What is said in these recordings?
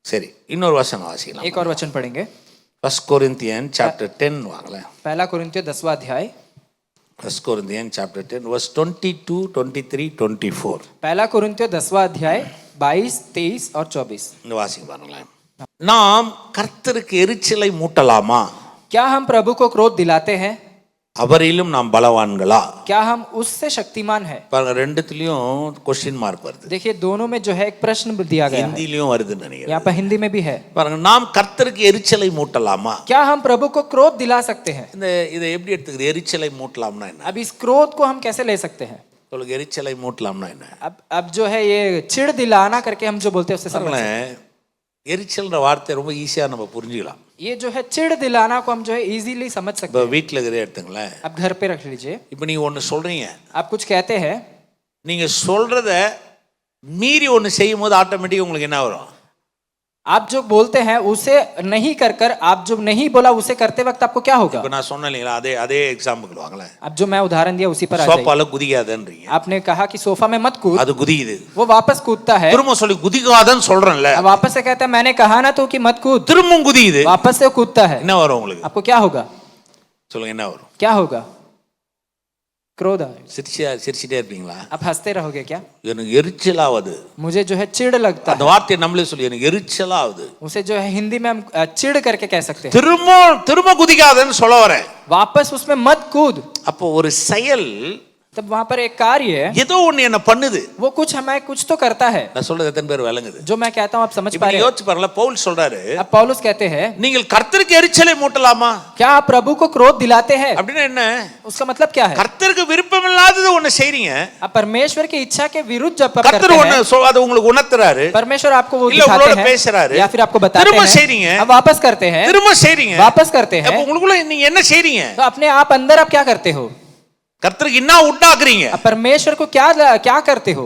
சரி, இன்னொரு வசனம் வாசிக்கலாம். एक और वचन पढ़ेंगे। 1 Corinthians chapter 10 வாங்களேன். पहला कुरिन्थियों 10वां अध्याय 1 Corinthians chapter 10 verse 22, 23, 24. पहला कुरिन्थियों 10वां अध्याय 22, 23 और 24। இந்த வாசிங்க பாருங்களேன். நாம் கர்த்தருக்கு எரிச்சலை மூட்டலாமா? क्या हम प्रभु को क्रोध दिलाते हैं? அவரிலும் நாம் பலவான்களா? क्या हम उससे शक्तिमान है? பாருங்க, ரெண்டுத்துலயும் क्वेश्चन மார்க் வருது. देखिए दोनों में जो है एक प्रश्न दिया गया है। ஹிந்திலயும் வருதுன்னு நினைக்கிறேன். यहाँ पर हिंदी में भी है। பாருங்க, நாம் கர்த்தருக்கு எரிச்சலை மூட்டலாமா? क्या हम प्रभु को क्रोध दिला सकते हैं? இதை எப்படி எடுத்துக்கிறது? எரிச்சலை மூட்டலாம்னா என்ன? अब इस क्रोध को हम कैसे ले सकते हैं? சொல்லுங்க, எரிச்சலை மூட்டலாம்னா என்ன? अब जो है ये चिढ़ दिलाना करके हम जो बोलते हैं उससे समझ सकते हैं। எரிச்சல்ன்ற வார்த்தை ரொம்ப ஈஸியா நம்ம புரிஞ்சுக்கலாம். ये जो है चिढ़ दिलाना को हम जो है इजीली समझ सकते இப்போ हैं। வீட்டில் இருக்கிற எடுத்துங்களேன். अब घर पे रख लीजिए। இப்போ நீங்க ஒன்று சொல்றீங்க, आप कुछ कहते हैं, நீங்க சொல்றத மீறி ஒன்று செய்யும் போது ஆட்டோமேட்டிக் உங்களுக்கு என்ன வரும்? आप जो बोलते हैं उसे नहीं कर कर आप जो नहीं बोला उसे करते वक्त आपको क्या होगा? இப்போ நான் சொன்னேன் இல்லைங்களா, அதே எக்ஸாம்பிள் வாங்களேன். अब जो मैं उदाहरण दिया उसी पर आ जाइए। சோஃபால குதிக்காதன்றீங்க, आपने कहा कि सोफा में मत कूद, அது குதிக்குது. वो वापस कूदता है। திரும்ப சொல்லி குதிக்காதன்னு சொல்றேன்ல, अब वापस से कहता है मैंने कहा ना तो कि मत कूद, திரும்பவும் குதிக்குது. वापस से कूदता है। என்ன வரும் உங்களுக்கு? आपको क्या होगा? சொல்லுங்க, என்ன வரும்? क्या होगा? क्रोध आएगा। சிரிச்சிட்டே இருப்பீங்களா? आप हंसते रहोगे क्या? எனக்கு எரிச்சலாவது. मुझे जो है चिढ़ लगता அந்த है, வார்த்தையை நம்மளே சொல்லி எனக்கு எரிச்சலாவது. उसे जो है हिंदी में हम चिढ़ करके कह सकते हैं। திரும்ப குதிக்காதன்னு சொல்ல வரேன். वापस उसमें मत कूद। அப்போ ஒரு செயல், तब वहां पर एक कार्य ஏதோ ஒண்ணு என்ன பண்ணுது. वो कुछ हमें कुछ तो करता है। நான் சொல்றது எத்தனை பேர் விளங்குது? जो मैं कहता हूं आप समझ இப்போ पा रहे हैं? யோசிச்சு பாருங்க, பவுல் சொல்றாரு, अब पौलुस कहते हैं நீங்கள் கர்த்தருக்கு எரிச்சலை மூட்டலாமா? क्या आप प्रभु को क्रोध दिलाते हैं? அப்படின்னா என்ன? उसका मतलब क्या है? கர்த்தருக்கு விருப்பமில்லாதது ஒண்ணு செய்றீங்க, आप परमेश्वर की इच्छा के विरुद्ध जब आप கர்த்தர் करते ஒண்ணு हैं, அது உங்களுக்கு உணர்த்துறாரு, परमेश्वर आपको वो இல்ல दिखाते உங்களோட பேசுறாரு, हैं या फिर आपको बताते திரும்ப हैं, செய்றீங்க, अब वापस करते हैं, திரும்ப செய்றீங்க, वापस करते हैं, அப்ப உங்களுக்குள்ள நீங்க என்ன செய்றீங்க? तो अपने आप अंदर आप क्या करते हो? கர்த்தருக்கு என்ன உண்டாக்குறீங்க? अब परमेश्वर को क्या क्या करते हो?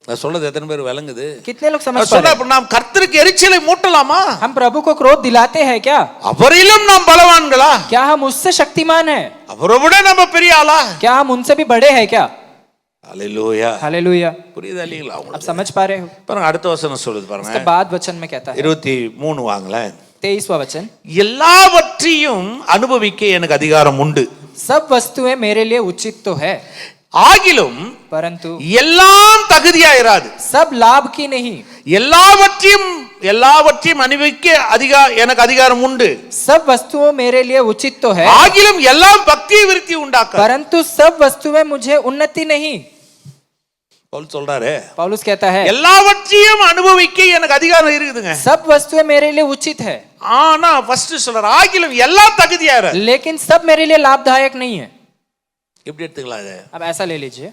நான் சொல்றது எத்தனை பேர் விளங்குது? कितने लोग समझ पा சொல்றா, रहे हैं? அப்ப நாம் கர்த்தருக்கு எரிச்சலை மூட்டலாமா? हम प्रभु को क्रोध दिलाते हैं क्या? அவரிலும் நாம் பலவான்களா? क्या हम उससे शक्तिमान हैं? அவரை விட நம்ம பெரிய ஆளா? क्या हम उनसे भी बड़े हैं क्या? ஹalleluya. हालेलुया। புரியுதா இல்லீங்களா आप உங்களுக்கு? समझ पा रहे हो? பாருங்க, அடுத்த வசனம் சொல்லுது பாருங்க. उसके बाद वचन में कहता है 23 வாங்களேன். 23वां वचन, எல்லாவற்றையும் அனுபவிக்க எனக்கு அதிகாரம் உண்டு, सब वस्तुएं मेरे लिए उचित तो है, ஆகிலும் परंतु எல்லாம் தகுதியாயிராது. सब लाभ की नहीं। எல்லாவற்றையும் அனுபவிக்க எனக்கு அதிகாரம் உண்டு, सब वस्तुएं मेरे लिए उचित तो है, ஆகிலும் எல்லாம் பக்தி விருத்தி உண்டாக்க. परंतु सब वस्तुएं मुझे उन्नति नहीं। பவுல் சொல்றாரு, पौलुस कहता है எல்லாவற்றையும் அனுபவிக்க எனக்கு அதிகாரம் இருக்குதுங்க, सब वस्तुएं मेरे लिए उचित है, ஆனா ஃபர்ஸ்ட் சொல்றாரு ஆகிலும் எல்லாம் தகுதியாயிராது. लेकिन सब मेरे लिए लाभदायक नहीं है। எப்படி எடுத்துக்கலாம் இதை? अब ऐसा ले लीजिए,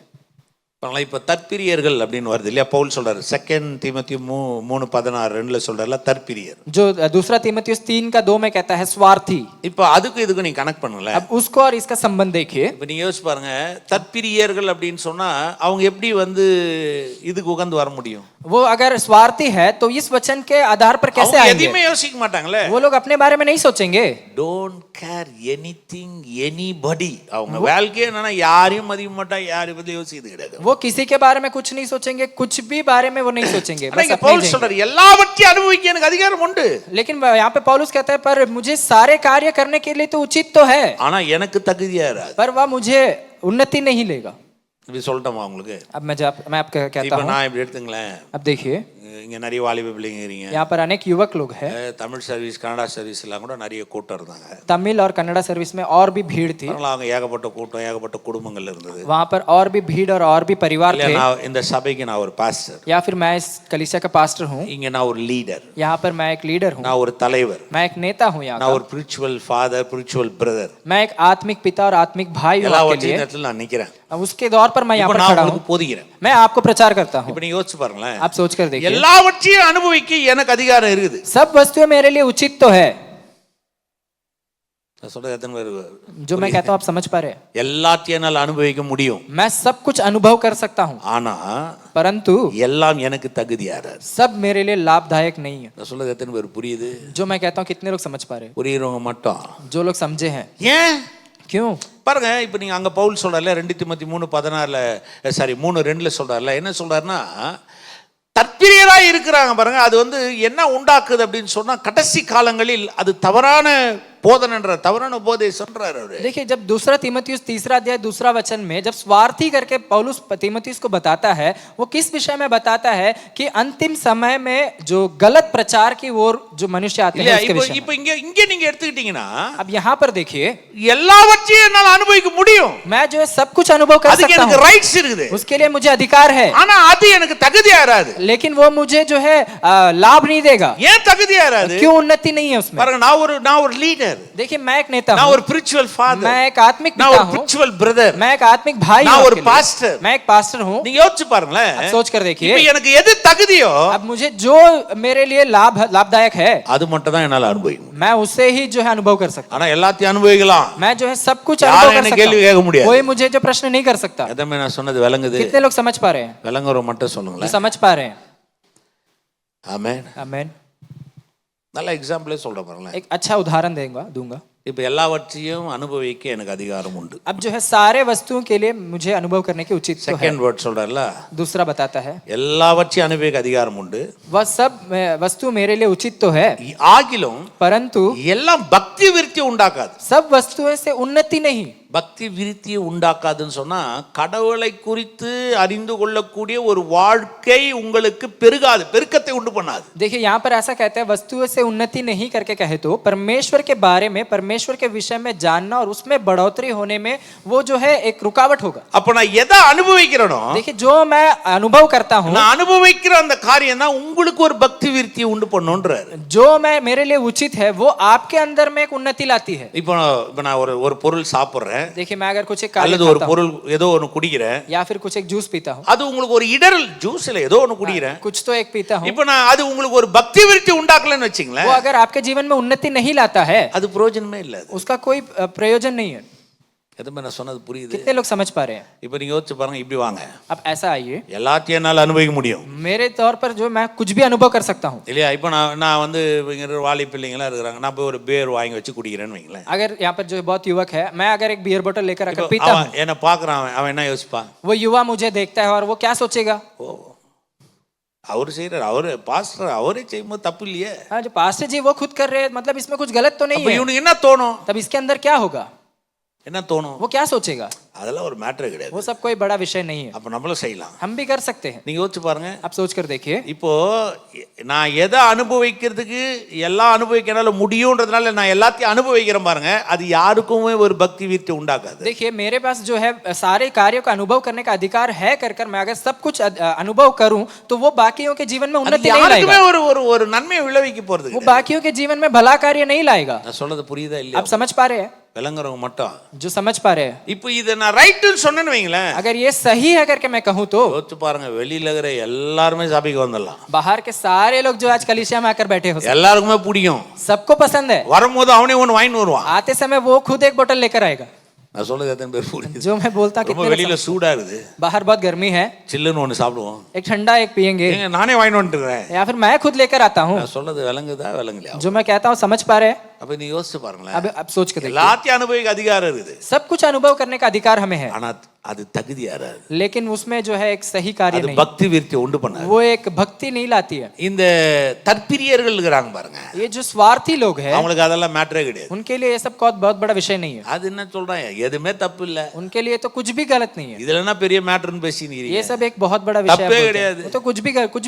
இப்ப தற்பிரியர்கள் அப்படின்னு வருது இல்லையா? பவுல் சொல்றாரு 2 தீமோத்தேயு 3:16 சொல்றாருல, தற்பிரியர். जो दूसरा तीमुथियुस 3:2 में कहता है स्वार्थी। இப்ப அதுக்கு இதுக்கு நீங்க கனெக்ட் பண்ணல. अब उसको और इसका संबंध देखिए। இப்ப நீங்க யோசிச்சு பாருங்க, தற்பிரியர்கள் அப்படின்னு சொன்னா அவங்க எப்படி இதுக்கு உகந்து வர முடியும்? वो अगर स्वार्थी है तो इस वचन के आधार पर कैसे அவங்க आएंगे? எதுவுமே யோசிக்க மாட்டாங்களே. वो लोग अपने बारे में नहीं सोचेंगे। Don't care anything anybody. அவங்க வாழ்க்கையே என்னன்னா யாரையும் மதிக்க மாட்டா, யாரையும் பத்தி யோசிக்கிறது கிடையாது. वो किसी के बारे में कुछ नहीं सोचेंगे, कुछ भी बारे में वो नहीं सोचेंगे, बस अपने பவுல் ही சொல்றாரு எல்லாவற்றையும் அனுபவிக்க எனக்கு அதிகாரம் உண்டு, लेकिन यहाँ पे पौलुस कहता है पर मुझे सारे कार्य करने के लिए तो उचित तो है, ஆனா எனக்கு தகுதியா இராது. पर वह मुझे उन्नति नहीं लेगा। இப்படி சொல்லட்டோமா உங்களுக்கு? अब मैं आपको कहता இப்ப हूँ, நான் இப்படி எடுத்துங்களேன், अब देखिए இங்க நிறைய வாலிப பிள்ளைங்க இருக்கீங்க, यहाँ पर अनेक युवक लोग हैं, தமிழ் சர்வீஸ் கன்னடா சர்வீஸ் எல்லாம் கூட நிறைய கூட்டம் இருந்தாங்க. तमिल और कन्नड़ा सर्विस में और भी भीड़ थी, அவங்க ஏகப்பட்ட கூட்டம், ஏகப்பட்ட குடும்பங்கள் இருந்தது. वहाँ पर और भी भीड़ और भी परिवार थे। நான் இந்த சபைக்கு நான் ஒரு பாஸ்டர், या फिर मैं इस कलीसिया का पास्टर हूँ, இங்க நான் ஒரு லீடர், यहाँ पर मैं एक लीडर हूँ, நான் ஒரு தலைவர், मैं एक नेता हूँ, यहाँ நான் का ஒரு ஸ்பிரிச்சுவல் ஃபாதர், ஸ்பிரிச்சுவல் பிரதர், मैं एक आत्मिक पिता और आत्मिक भाई हूँ எல்லா आपके வச்ச लिए। இடத்துல நான் நிக்கிறேன். अब उसके दौर पर मैं यहाँ இப்ப पर நான் खड़ा हूँ, உங்களுக்கு போதிக்கிறேன். मैं आपको प्रचार करता हूँ। இப்ப நீங்க யோசிச்சு பாருங்களேன், आप सोच कर देखिए, எல்லாவற்றையும் அனுபவிக்க எனக்கு அதிகாரம் இருக்குது. सब वस्तुएं मेरे लिए उचित तो है। நான் சொல்றது எத்தனை பேர்? जो मैं कहता हूँ आप समझ पा रहे हैं? எல்லாத்தையும் என்னால அனுபவிக்க முடியும், मैं सब कुछ अनुभव कर सकता हूँ, ஆனா परंतु எல்லாம் எனக்கு தகுதியாராது. सब मेरे लिए लाभदायक नहीं है। நான் சொல்றது எத்தனை பேர் புரியுது? जो मैं कहता हूँ कितने लोग समझ पा रहे हैं? புரியுறவங்க மட்டும். जो लोग समझे हैं। ஏன்? क्यों? பாருங்க, இப்ப நீங்க அங்க பவுல் சொல்றாருல 2 தீமோத்தேயு 3:16 3:2 சொல்றாருல, என்ன சொல்றாருன்னா தற்பிரியரா இருக்கிறாங்க பாருங்க. அது வந்து என்ன உண்டாக்குது அப்படின்னு சொன்னா கடைசி காலங்களில் அது தவறான போதனைன்ற தவறான உபதேசம்ன்றார் அவரு. देखिए जब दूसरा तीमुथियुस तीसरा अध्याय दूसरा वचन में जब स्वार्थी करके पौलुस तीमुथियुस को बताता है, वो किस विषय में बताता है कि अंतिम समय में जो गलत प्रचार की ओर जो मनुष्य आते हैं उसके विषय में। இப்போ இங்க நீங்க எடுத்துக்கிட்டீங்கன்னா अब यहाँ पर देखिए எல்லாவற்றையும் என்னால அனுபவிக்க முடியும். मैं जो है सब कुछ अनुभव कर அதுக்கு सकता எனக்கு हूँ, ரைட்ஸ் இருக்குது. उसके लिए मुझे अधिकार है, ஆனா அது எனக்கு தகுதியா இராது. लेकिन वो मुझे जो है लाभ नहीं देगा। ஏன் தகுதியா இராது? क्यों उन्नति नहीं है उसमें? பாருங்க, நான் ஒரு லீடர், देखिए मैं एक नेता நான் हूँ, ஒரு ஸ்பிரிச்சுவல் ஃபாதர், मैं एक आत्मिक நான் पिता ஒரு हूँ, ஸ்பிரிச்சுவல் பிரதர், मैं एक आत्मिक भाई நான் हूँ ஒரு आपके लिए। பாஸ்டர். मैं एक पास्टर हूँ। நீங்க யோசிச்சு பாருங்களேன். अब सोच कर देखिए, இப்போ எனக்கு எது தகுதியோ अब मुझे जो मेरे लिए लाभदायक है அது மட்டும் தான் என்னால அனுபவிக்க முடியும். मैं उससे ही जो है अनुभव कर सकता ஆனா எல்லாத்தையும் அனுபவிக்கலாம். हूँ। मैं जो है सब कुछ யாரும் अनुभव कर என்ன सकता கேள்வி கேட்க हूँ, முடியாது. कोई मुझे जो प्रश्न नहीं कर सकता। எதமே நான் சொன்னது விளங்குது? कितने लोग समझ पा रहे हैं? விளங்குற மட்டும் जो சொல்லுங்களேன். समझ पा रहे हैं? ஆமென். आमीन। நல்ல எக்ஸாம்பிளே சொல்றேன் பாருங்களேன். एक अच्छा उदाहरण दूंगा। இப்போ எல்லாவற்றையும் அனுபவிக்க எனக்கு அதிகாரம் உண்டு. अब जो है सारे वस्तुओं के लिए मुझे अनुभव करने की उचित तो है। செகண்ட் வேர்ட் சொல்றல, दूसरा बताता है எல்லாவற்றையும் அனுபவிக்க அதிகாரம் உண்டு. वह सब वस्तु मेरे लिए उचित तो है, ஆகிலும் परंतु எல்லாம் பக்தி விருத்தி உண்டாக்காது. सब वस्तुएं से उन्नति नहीं। பக்தி விருத்தியை உண்டாக்காதுன்னு சொன்னா கடவுளை குறித்து அறிந்து கொள்ளக்கூடிய ஒரு வாழ்க்கை உங்களுக்கு பெருகாது, பெருக்கத்தை உண்டு பண்ணாது. देखिए यहाँ पर ऐसा कहते हैं वस्तुओं से उन्नति नहीं करके कहे तो परमेश्वर के बारे में, परमेश्वर के विषय में जानना और उसमें बढ़ोतरी होने में वो जो है एक रुकावट होगा। அப்ப நான் எதை அனுபவிக்கிறேனோ, देखिए जो मैं अनुभव करता हूँ, நான் அனுபவிக்கிற அந்த காரியம் தான் உங்களுக்கு ஒரு பக்தி விருத்தியை உண்டு பண்ணுன்றாரு. जो मैं मेरे लिए उचित है वो आपके अंदर में एक उन्नति लाती है। இப்போ நான் ஒரு பொருள் சாப்பிடுறேன், देखिए मैं अगर कुछ एक அல்லது ஒரு பொருள் ஏதோ ஒன்னு குடிக்கிறேன், या फिर कुछ एक जूस पीता हूँ, அது உங்களுக்கு ஒரு இடரல் ஜூஸ்ல ஏதோ ஒன்னு குடிக்கிறேன், कुछ तो एक पीता हूँ, இப்போ நான் அது உங்களுக்கு ஒரு பக்தி விருத்தி உண்டாக்கலன்னு வெச்சீங்களேன், वो अगर आपके जीवन में उन्नति नहीं लाता है அது பிரயோஜனமே இல்ல. उसका कोई प्रयोजन नहीं है। எதுமே நான் சொன்னது புரியுது? कितने लोग समझ पा रहे हैं? இப்போ நீங்க யோசிச்சு பாருங்க, இப்படி வாங்க. अब ऐसा आइए, எல்லாத்தையும் என்னால அனுபவிக்க முடியும் मेरे तौर पर जो मैं कुछ भी अनुभव कर सकता हूँ। இல்லையா? இப்போ நான் வந்து இங்க வாலி பிள்ளைங்களா இருக்காங்க, நான் போய் ஒரு பேர் வாங்கி வச்சு குடிக்கிறேன்னு வைங்களேன். अगर यहाँ पर जो बहुत युवक है, मैं अगर एक बियर बोतल लेकर आकर पीता हूँ, அவன் என்ன பாக்குறான், அவன் என்ன யோசிப்பான்? वो युवा मुझे देखता है और वो क्या सोचेगा? ஓ, அவரு செய்யறாரு, அவரு பாஸ்டர், அவரே செய்யும்போது தப்பு இல்லையே. हाँ, जो पास्टर जी वो खुद कर रहे हैं, मतलब इसमें कुछ गलत तो नहीं அப்ப है। இவனுக்கு என்ன தோணும்? तब इसके अंदर क्या होगा? என்ன தோணும்? वो क्या सोचेगा? அதெல்லாம் ஒரு மேட்டர் கிடையாது. वो सब कोई बड़ा विषय नहीं है, அப்ப நம்மளும் செய்யலாம். हम भी कर सकते हैं। நீங்க யோசிச்சு பாருங்க. आप सोच कर देखिए, இப்போ நான் எதை அனுபவிக்கிறதுக்கு எல்லாம் அனுபவிக்கனால முடியும்ன்றதுனால நான் எல்லாத்தையும் அனுபவிக்கிறேன் பாருங்க, அது யாருக்குமே ஒரு பக்தி விருத்தி உண்டாக்காது. देखिए मेरे पास जो है सारे कार्यों का अनुभव करने का अधिकार है, कर मैं अगर सब कुछ अनुभव करूं तो वो बाकियों के जीवन में उन्नति नहीं யாருக்குமே लाएगा, ஒரு ஒரு ஒரு நன்மையை விளைவிக்க போறது वो बाकियों के जीवन में भला कार्य नहीं लाएगा। நான் சொல்றது புரியுதா இல்லையா? आप समझ पा रहे हैं? விளங்குறவங்க மட்டும். जो समझ पा रहे हैं, இப்போ இத நான் ரைட்னு சொன்னேன்னு வைங்களேன், अगर ये सही है करके मैं कहूँ तो யோசிச்சு பாருங்க, வெளியில இருக்கிற எல்லாருமே சபைக்கு வந்துடலாம். बाहर के सारे लोग जो आज कलीसिया में आकर बैठे हो, எல்லாருக்குமே பிடிக்கும். सबको पसंद है। வரும்போது அவனே ஒன்னு வாங்கிட்டு வருவான். आते समय वो खुद एक बोतल लेकर आएगा। நான் சொல்றது எத்தனை பேர் புரியுது? जो मैं बोलता ரொம்ப कितने வெளியில சூடா இருக்குது, बाहर बहुत गर्मी है, சில்லுன்னு ஒன்னு சாப்பிடுவோம், एक ठंडा एक पियेंगे, ஏங்க நானே வாங்கிட்டு வந்துட்டேன். या फिर मैं खुद लेकर आता हूँ। நான் சொல்றது விளங்குதா விளங்கலையா? जो मैं कहता हूँ समझ पा रहे हैं? அப்ப நீ யோசிச்சு பாருங்களேன், अब सोच कर देखिए, எல்லாத்தையும் அனுபவிக்க அதிகாரம் இருக்குது, सब कुछ अनुभव करने का अधिकार हमें है, ஆனா அது தகுதி யாராது? लेकिन उसमें जो है एक सही कार्य அது नहीं, பக்தி விருத்தி உண்டு பண்ணாது. वो एक भक्ति नहीं लाती है। இந்த தற்பிரியர்கள் இருக்கிறாங்க பாருங்க, ये जो स्वार्थी लोग हैं, அவங்களுக்கு அதெல்லாம் மேட்டரே கிடையாது. उनके लिए ये सब बहुत बड़ा विषय नहीं है, அது என்ன சொல்றாங்க, எதுவுமே தப்பு இல்ல, उनके लिए तो कुछ भी गलत नहीं है। இதுல என்ன பெரிய மேட்டர்னு பேசினீங்க? ये सब एक बहुत बड़ा विषय तप्पे है, கிடையாது। वो तो कुछ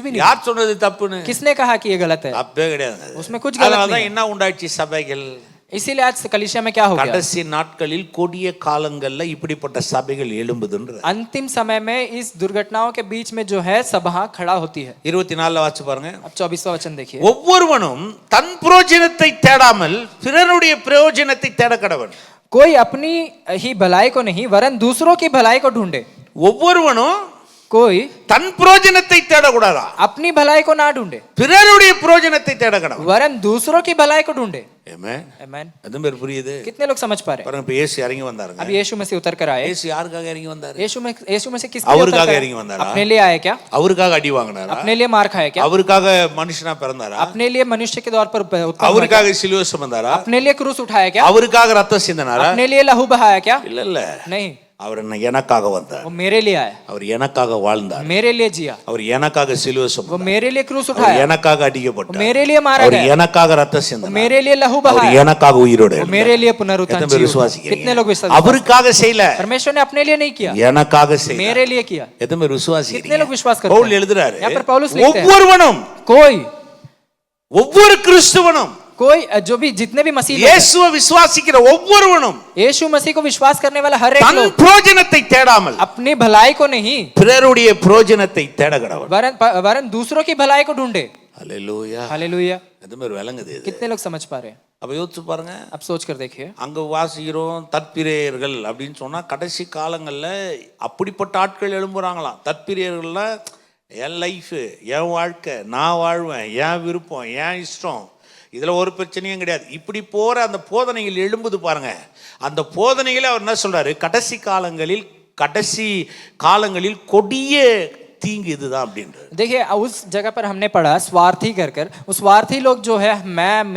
भी नहीं। யார் சொன்னது தப்புன்னு? किसने कहा कि ये गलत है? தப்பே கிடையாது. उसमें कुछ गलत அதனால नहीं தான் है। என்ன உண்டாச்சு சபைகள், इसीलिए आज कलीसिया में क्या हो गया? கடைசி நாட்களில் கொடிய காலங்கள்ல இப்படிப்பட்ட சபைகள் எழும்புதுன்ற अंतिम समय में इस दुर्घटनाओं के बीच में जो है सभा खड़ा होती है। 24 வாச்சு பாருங்க. अब 24वां वचन देखिए, ஒவ்வொருவனும் தன் பிரயோஜனத்தை தேடாமல் பிறருடைய பிரயோஜனத்தை தேட கடவன். कोई अपनी ही भलाई को नहीं वरन दूसरों की भलाई को ढूंढे। ஒவ்வொருவனும் कोई தன் பிரயோஜனத்தை தேடக்கூடாதா, अपनी भलाई को ना ढूंढे பிறருடைய பிரயோஜனத்தை தேட கடவன். वरन दूसरों की भलाई को ढूंढे। ஆமென். आमीन। அதுவும் பேர் புரியுது? कितने लोग समझ पा रहे हैं? பாருங்க, இப்ப இயேசு இறங்கி வந்தாருங்க. अब यीशु मसीह उतर कर आए। இயேசு யாருக்காக இறங்கி வந்தாரு? यीशु मसीह किसके लिए उतर அவருக்காக कर आए? இறங்கி வந்தாரா? अपने लिए आए क्या? அவருக்காக அடி வாங்கினாரா? अपने लिए मार खाए क्या? அவருக்காக மனுஷனா பிறந்தாரா? अपने लिए मनुष्य के तौर पर उत्पन्न हुआ क्या? அவருக்காக சிலுவை சுமந்தாரா? अपने लिए क्रूस उठाया क्या? அவருக்காக ரத்தம் சிந்தினாரா? अपने लिए लहू बहाया क्या? இல்ல இல்ல, नहीं, அவர் எனக்காக வந்தார், वो मेरे लिए आया, அவர் எனக்காக வாழ்ந்தார், मेरे लिए जिया, அவர் எனக்காக சிலுவை वो சுமந்தார், मेरे लिए क्रूस அவர் उठाया, எனக்காக वो அடிக்கப்பட்டார், मेरे लिए मारा அவர் गया, எனக்காக ரத்தம் वो சிந்தினார், मेरे लिए लहू அவர் बहाया, எனக்காக உயிரோடு वो எழுந்தார். मेरे लिए पुनरुत्थान எத்தனை பேர் जी उठा. விசுவாசிக்கிறீங்க? कितने लोग विश्वास करते हैं? அவருக்காக செய்யல, परमेश्वर ने अपने लिए नहीं किया, எனக்காக செய்தார். मेरे लिए किया. எத்தனை பேர் कितने விசுவாசிக்கிறீங்க? लोग विश्वास करते பவுல் हैं? எழுதுறாரு, यहाँ पर पौलुस लिखते हैं, ஒவ்வொருவனும் कोई ஒவ்வொரு கிறிஸ்துவனும் कोई जो भी जितने भी मसीह लोग हैं, இயேசுவை விசுவாசிக்கிற ஒவ்வொருவனும் यीशु मसीह को विश्वास करने वाला हर एक தன் लोग பிரயோஜனத்தை தேடாமல் अपनी भलाई को नहीं பிறருடைய பிரயோஜனத்தை தேட கடவன். वरन दूसरों की भलाई को ढूंढे. அல்லேலூயா. हालेलुया. எத்தனை பேர் விளங்குது இது? कितने लोग समझ पा रहे हैं? அப்ப யோசிச்சு பாருங்க, अब सोच कर देखिए, அங்க வாசிக்கிறோம் தற்பிரியர்கள் அப்படின்னு சொன்னா கடைசி காலங்கள்ல அப்படிப்பட்ட ஆட்கள் எழும்புறாங்களாம். தற்பிரியர்கள்ல என் லைஃப், என் வாழ்க்கை, நான் வாழ்வேன், என் விருப்பம், என் இஷ்டம், இதுல ஒரு பிரச்சனையும் கிடையாது, இப்படி போற அந்த போதனைகள் எழும்புது பாருங்க. அந்த போதனைகளை அவர் என்ன சொல்றாரு, கடைசி காலங்களில் கொடிய தீங்கு இதுதான் அப்படின்றது. देखिए उस जगह पर हमने पढ़ा स्वार्थी कर वो स्वार्थी लोग जो है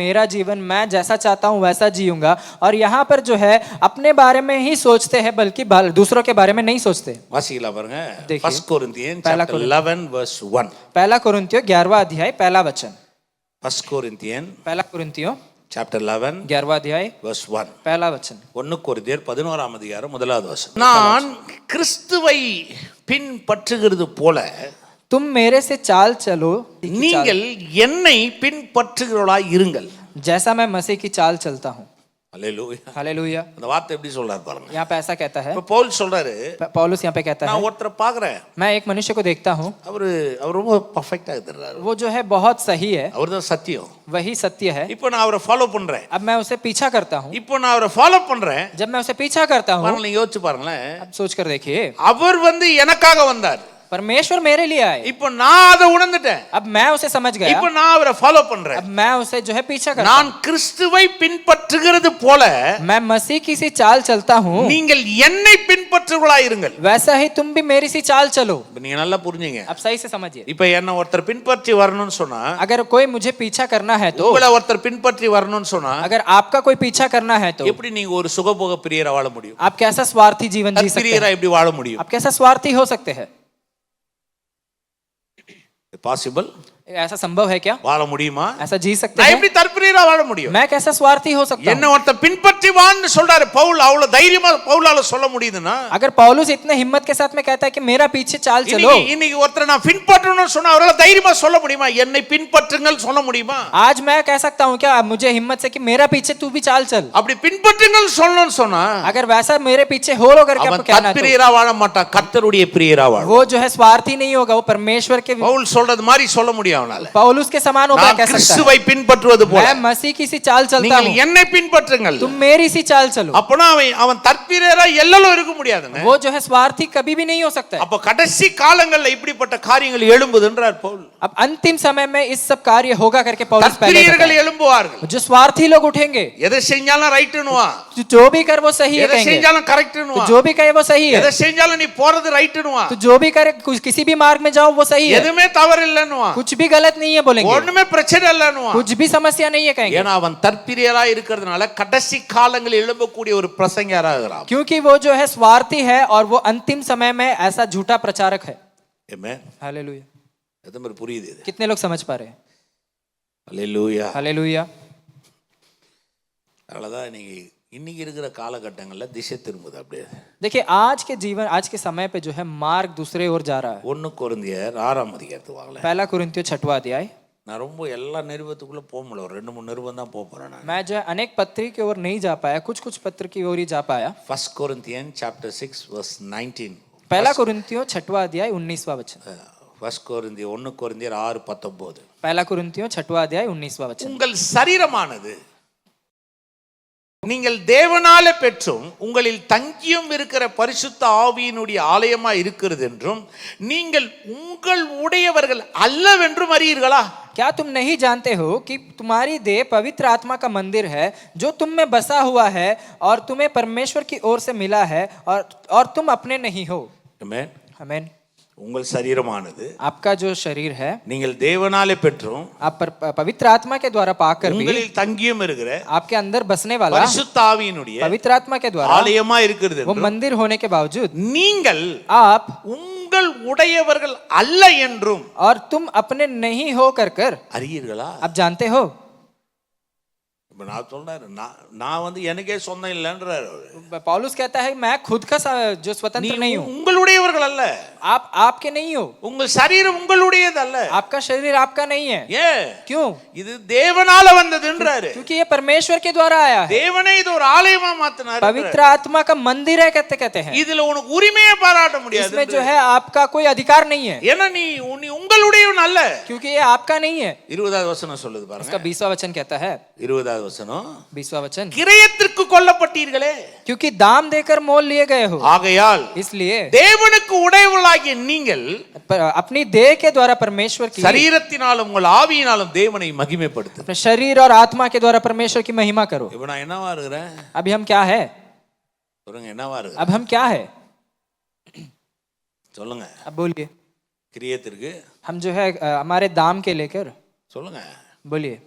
मेरा जीवन मैं जैसा चाहता हूँ वैसा जीऊंगा, और यहाँ पर जो है अपने बारे में ही सोचते हैं बल्कि दूसरों के बारे में नहीं सोचते. வாசிக்கலாம் பாருங்க, देखिए, 1 Corinthians पहला chapter 11 verse 1. पहला कुरिन्थियों 11वां अध्याय पहला वचन. 1 Corinthians पहला कुरिन्थियों chapter 11 11वां अध्याय verse 1. पहला वचन. 1 கொரிந்தியர் 11ஆம் அதிகாரம் 1வது வசனம். நான் கிறிஸ்துவை பின்பற்றுகிறது போல तुम मेरे से चाल चलो, நீங்கள் என்னை பின்பற்றுகிறவர்களாய் இருங்கள். जैसा मैं मसीह की चाल चलता हूँ. அல்லேலூயா. हालेलुया. அந்த வார்த்தை எப்படி சொல்றாரு பாருங்க. यहाँ पे ऐसा कहता है, இப்ப பவுல் சொல்றாரு, पौलुस यहाँ पे कहता है, நான் ஒருத்தரை பார்க்கறேன், मैं एक मनुष्य को देखता हूँ, அவர் ரொம்ப பர்ஃபெக்ட்டா இருக்கிறாரு, वो जो है बहुत सही है, அவர்தான் சத்தியம். वही सत्य है. இப்போ நான் அவரை ஃபாலோ பண்றேன், अब मैं उसे पीछा करता हूँ. இப்போ நான் அவரை ஃபாலோ பண்றேன். जब मैं उसे पीछा करता हूँ, பாருங்க, யோசிச்சு பாருங்களேன், अब सोच कर देखिए, அவர் எனக்காக வந்தார், परमेश्वर मेरे लिए आए, இப்போ நான் அதை உணர்ந்துட்டேன், अब मैं उसे समझ गया, இப்போ நான் அவரை ஃபாலோ பண்றேன். अब मैं उसे जो है पीछा करता நான் கிறிஸ்துவை பின்பற்றுகிறது போல हूँ, मैं मसीह की सी चाल चलता हूँ, நீங்கள் என்னை பின்பற்றுவர்களாய் இருங்கள். वैसा ही तुम भी मेरी सी चाल चलो. நீங்க நல்லா புரிஞ்சுங்க. अब सही से समझिए, இப்போ என்ன ஒருத்தர் பின்பற்றி வரணும்னு சொன்னா, अगर कोई मुझे पीछा करना है तो, உங்களை ஒருத்தர் பின்பற்றி வரணும்னு சொன்னா, अगर आपका कोई पीछा करना है तो எப்படி நீங்க ஒரு சுகபோக பிரியரா வாழ முடியும்? आप कैसा स्वार्थी जीवन जी सकते பிரியரா हैं? எப்படி வாழ முடியும்? आप कैसा स्वार्थी हो सकते हैं? பாசிபிள்? ऐसा संभव है क्या? வாழ முடியுமா? ऐसा जी सकते நான் हैं? எப்படி தற்பிரியரா வாழ முடியும்? मैं कैसा स्वार्थी हो सकता என்ன हूँ? ஒருத்தர் பின்பற்றி வான்னு சொல்றாரு பவுல், அவ்வளவு தைரியமா பவுலால சொல்ல முடியுதுன்னா, अगर पौलुस इतने हिम्मत के साथ में कहता है कि मेरा पीछे चाल चलो, இன்னைக்கு ஒருத்தர் நான் பின்பற்றணும்னு சொன்னா அவரால தைரியமா சொல்ல முடியுமா? என்னை பின்பற்றுங்கள் சொல்ல முடியுமா? आज मैं कह सकता हूँ क्या मुझे हिम्मत से कि मेरा पीछे तू भी चाल चल? அப்படி பின்பற்றுங்கள் சொல்லணும்னு சொன்னா अगर वैसा मेरे पीछे हो लो करके அவன் आपको कहना है தற்பிரியரா வாழ மாட்டான், கர்த்தருடைய பிரியரா तो வாழும். वो जो है स्वार्थी नहीं होगा, वो परमेश्वर के பவுல் சொல்றது மாதிரி சொல்ல முடியும் அவனால. पौलुस के समान वो நான் कह सकता கிறிஸ்துவை பின்பற்றுவது है, போல मैं मसीह की सी चाल चलता நீங்கள் हूँ, என்னை பின்பற்றுங்கள். तुम मेरी सी चाल चलो. அப்பனா அவன் தற்பிரியரா எல்லலும் இருக்க முடியாதுங்க. वो जो है स्वार्थी कभी भी नहीं हो सकता है. அப்ப கடைசி காலங்கள்ல இப்படிப்பட்ட காரியங்கள் எழும்புதுன்றார் பவுல். अब अंतिम समय में इस सब कार्य होगा करके पौलुस पहले தற்பிரியர்கள் बताया. எழும்புவார்கள். जो स्वार्थी लोग उठेंगे, எதை செஞ்சாலும் ரைட்னுவா, जो भी कर वो सही है எதை कहेंगे, செஞ்சாலும் तो கரெக்ட்னுவா, जो भी करे वो सही है, எதை செஞ்சாலும் நீ போறது ரைட்னுவா, तो जो भी करे किसी भी मार्ग में जाओ वो सही है, எதுமே தவறு இல்லன்னுவா, कुछ भी गलत नहीं है बोलेंगे, ஒண்ணுமே பிரச்சனை இல்லன்னுவா. कुछ भी समस्या नहीं है कहेंगे, ஏன்னா அவன் தற்பிரியரா இருக்கிறதுனால கடைசி காலங்களில் எழும்பக்கூடிய ஒரு பிரசங்கியாரா இருக்கிறான். क्योंकि वो जो है स्वार्थी है और वो अंतिम समय में ऐसा झूठा प्रचारक है. ஆமென். हालेलुया. எத்தனை பேர் புரியுது இது? कितने लोग समझ पा रहे हैं? அல்லேலூயா. हालेलुया. அதனாலதான் இன்னைக்கு இருக்கிற காலகட்டங்கள்ல திசை திரும்புது அப்படியே. देखिए आज के जीवन आज के समय पे जो है मार्ग दूसरे ओर जा रहा है. 1 கொரிந்தியர் 6ஆம் அதிகாரத்துக்கு வாங்களேன். पहला कुरिन्थियों 6वां अध्याय. நான் ரொம்ப எல்லா நிருபத்துக்குள்ள போக முடியல, ஒரு 2-3 நிருபம் தான் போக போறேன் நான். मैं जो है अनेक पत्र की ओर नहीं जा पाया, कुछ पत्र की ओर ही जा पाया. 1 Corinthians chapter 6 verse 19. पहला कुरिन्थियों 6वां अध्याय 19वां वचन. 1 கொரிந்தியர் 6:19. पहला कुरिन्थियों 6वां अध्याय 19वां वचन. உங்கள் சரீரமானது நீங்கள் தேவனாலே பெற்றும் உங்களில் தங்கியும் இருக்கிற பரிசுத்த ஆவியினுடைய ஆலயமா இருக்கிறது என்றும் நீங்கள் உங்கள் உடையவர்கள் அல்லவென்றும் அறியீர்களா? क्या तुम नहीं जानते हो कि तुम्हारी देह पवित्र आत्मा का मंदिर है जो तुम में बसा हुआ है और तुम्हें परमेश्वर की ओर से मिला है और तुम अपने नहीं हो. ஆமென். आमीन. உங்கள் சரீரமானது आपका जो शरीर है நீங்கள் தேவனாலே பெற்றும் आप पवित्र आत्मा के द्वारा पाकर भी உங்களில் தங்கியும் இருக்கிற आपके अंदर बसने वाला பரிசுத்த ஆவியினுடைய पवित्र आत्मा के द्वारा ஆலயமா இருக்கிறது वो मंदिर होने के बावजूद நீங்கள் आप உங்கள் உடையவர்கள் அல்ல என்றும் और तुम अपने नहीं हो कर அறியீர்களா? आप जानते हो। இப்ப நான் சொல்றாரு நான் வந்து எனக்கே சொந்தம் இல்லைன்றாரு அவரு. पौलुस कहता है मैं खुद का जो स्वतंत्र नहीं हूँ। உங்களுடையவர்கள் அல்ல, आप आपके नहीं हो, உங்கள் சரீரம் உங்களுடையது அல்ல. आपका शरीर आपका नहीं है। ஏன்? क्यों? இது தேவனால வந்ததுன்றாரு. क्योंकि ये परमेश्वर के द्वारा आया है। தேவனே இது ஒரு ஆலயமா மாத்தினாரு. पवित्र आत्मा का मंदिर है कहते हैं। இதுல உனக்கு உரிமையே பாராட்ட முடியாது. इसमें जो है आपका कोई अधिकार नहीं है, ஏன்னா நீ உங்களுடையவன் அல்ல. क्योंकि ये आपका नहीं है। 20வது வசனம் சொல்லுது பாருங்க. उसका 20वां वचन कहता है, 20வது வசனம், 20वां वचन, கிரயத்திற்கு கொல்லப்பட்டீர்களே, क्योंकि दाम देकर मोल लिए गए हो, ஆகையால் इसलिए தேவனுக்கு உடையவர்களாகிய நீங்கள் अपनी देह के द्वारा परमेश्वर की, சரீரத்தினாலும் உங்கள் ஆவியினாலும் தேவனை மகிமைப்படுத்து. अपने शरीर और आत्मा के द्वारा परमेश्वर की महिमा करो। இப்ப நான் என்னவா இருக்கிறேன்? अभी हम क्या है? சொல்லுங்க, என்னவா இருக்கிறேன்? अब हम क्या है? சொல்லுங்க. अब बोलिए। கிரியத்திற்கு हम जो है हमारे दाम के लेकर, சொல்லுங்க. बोलिए।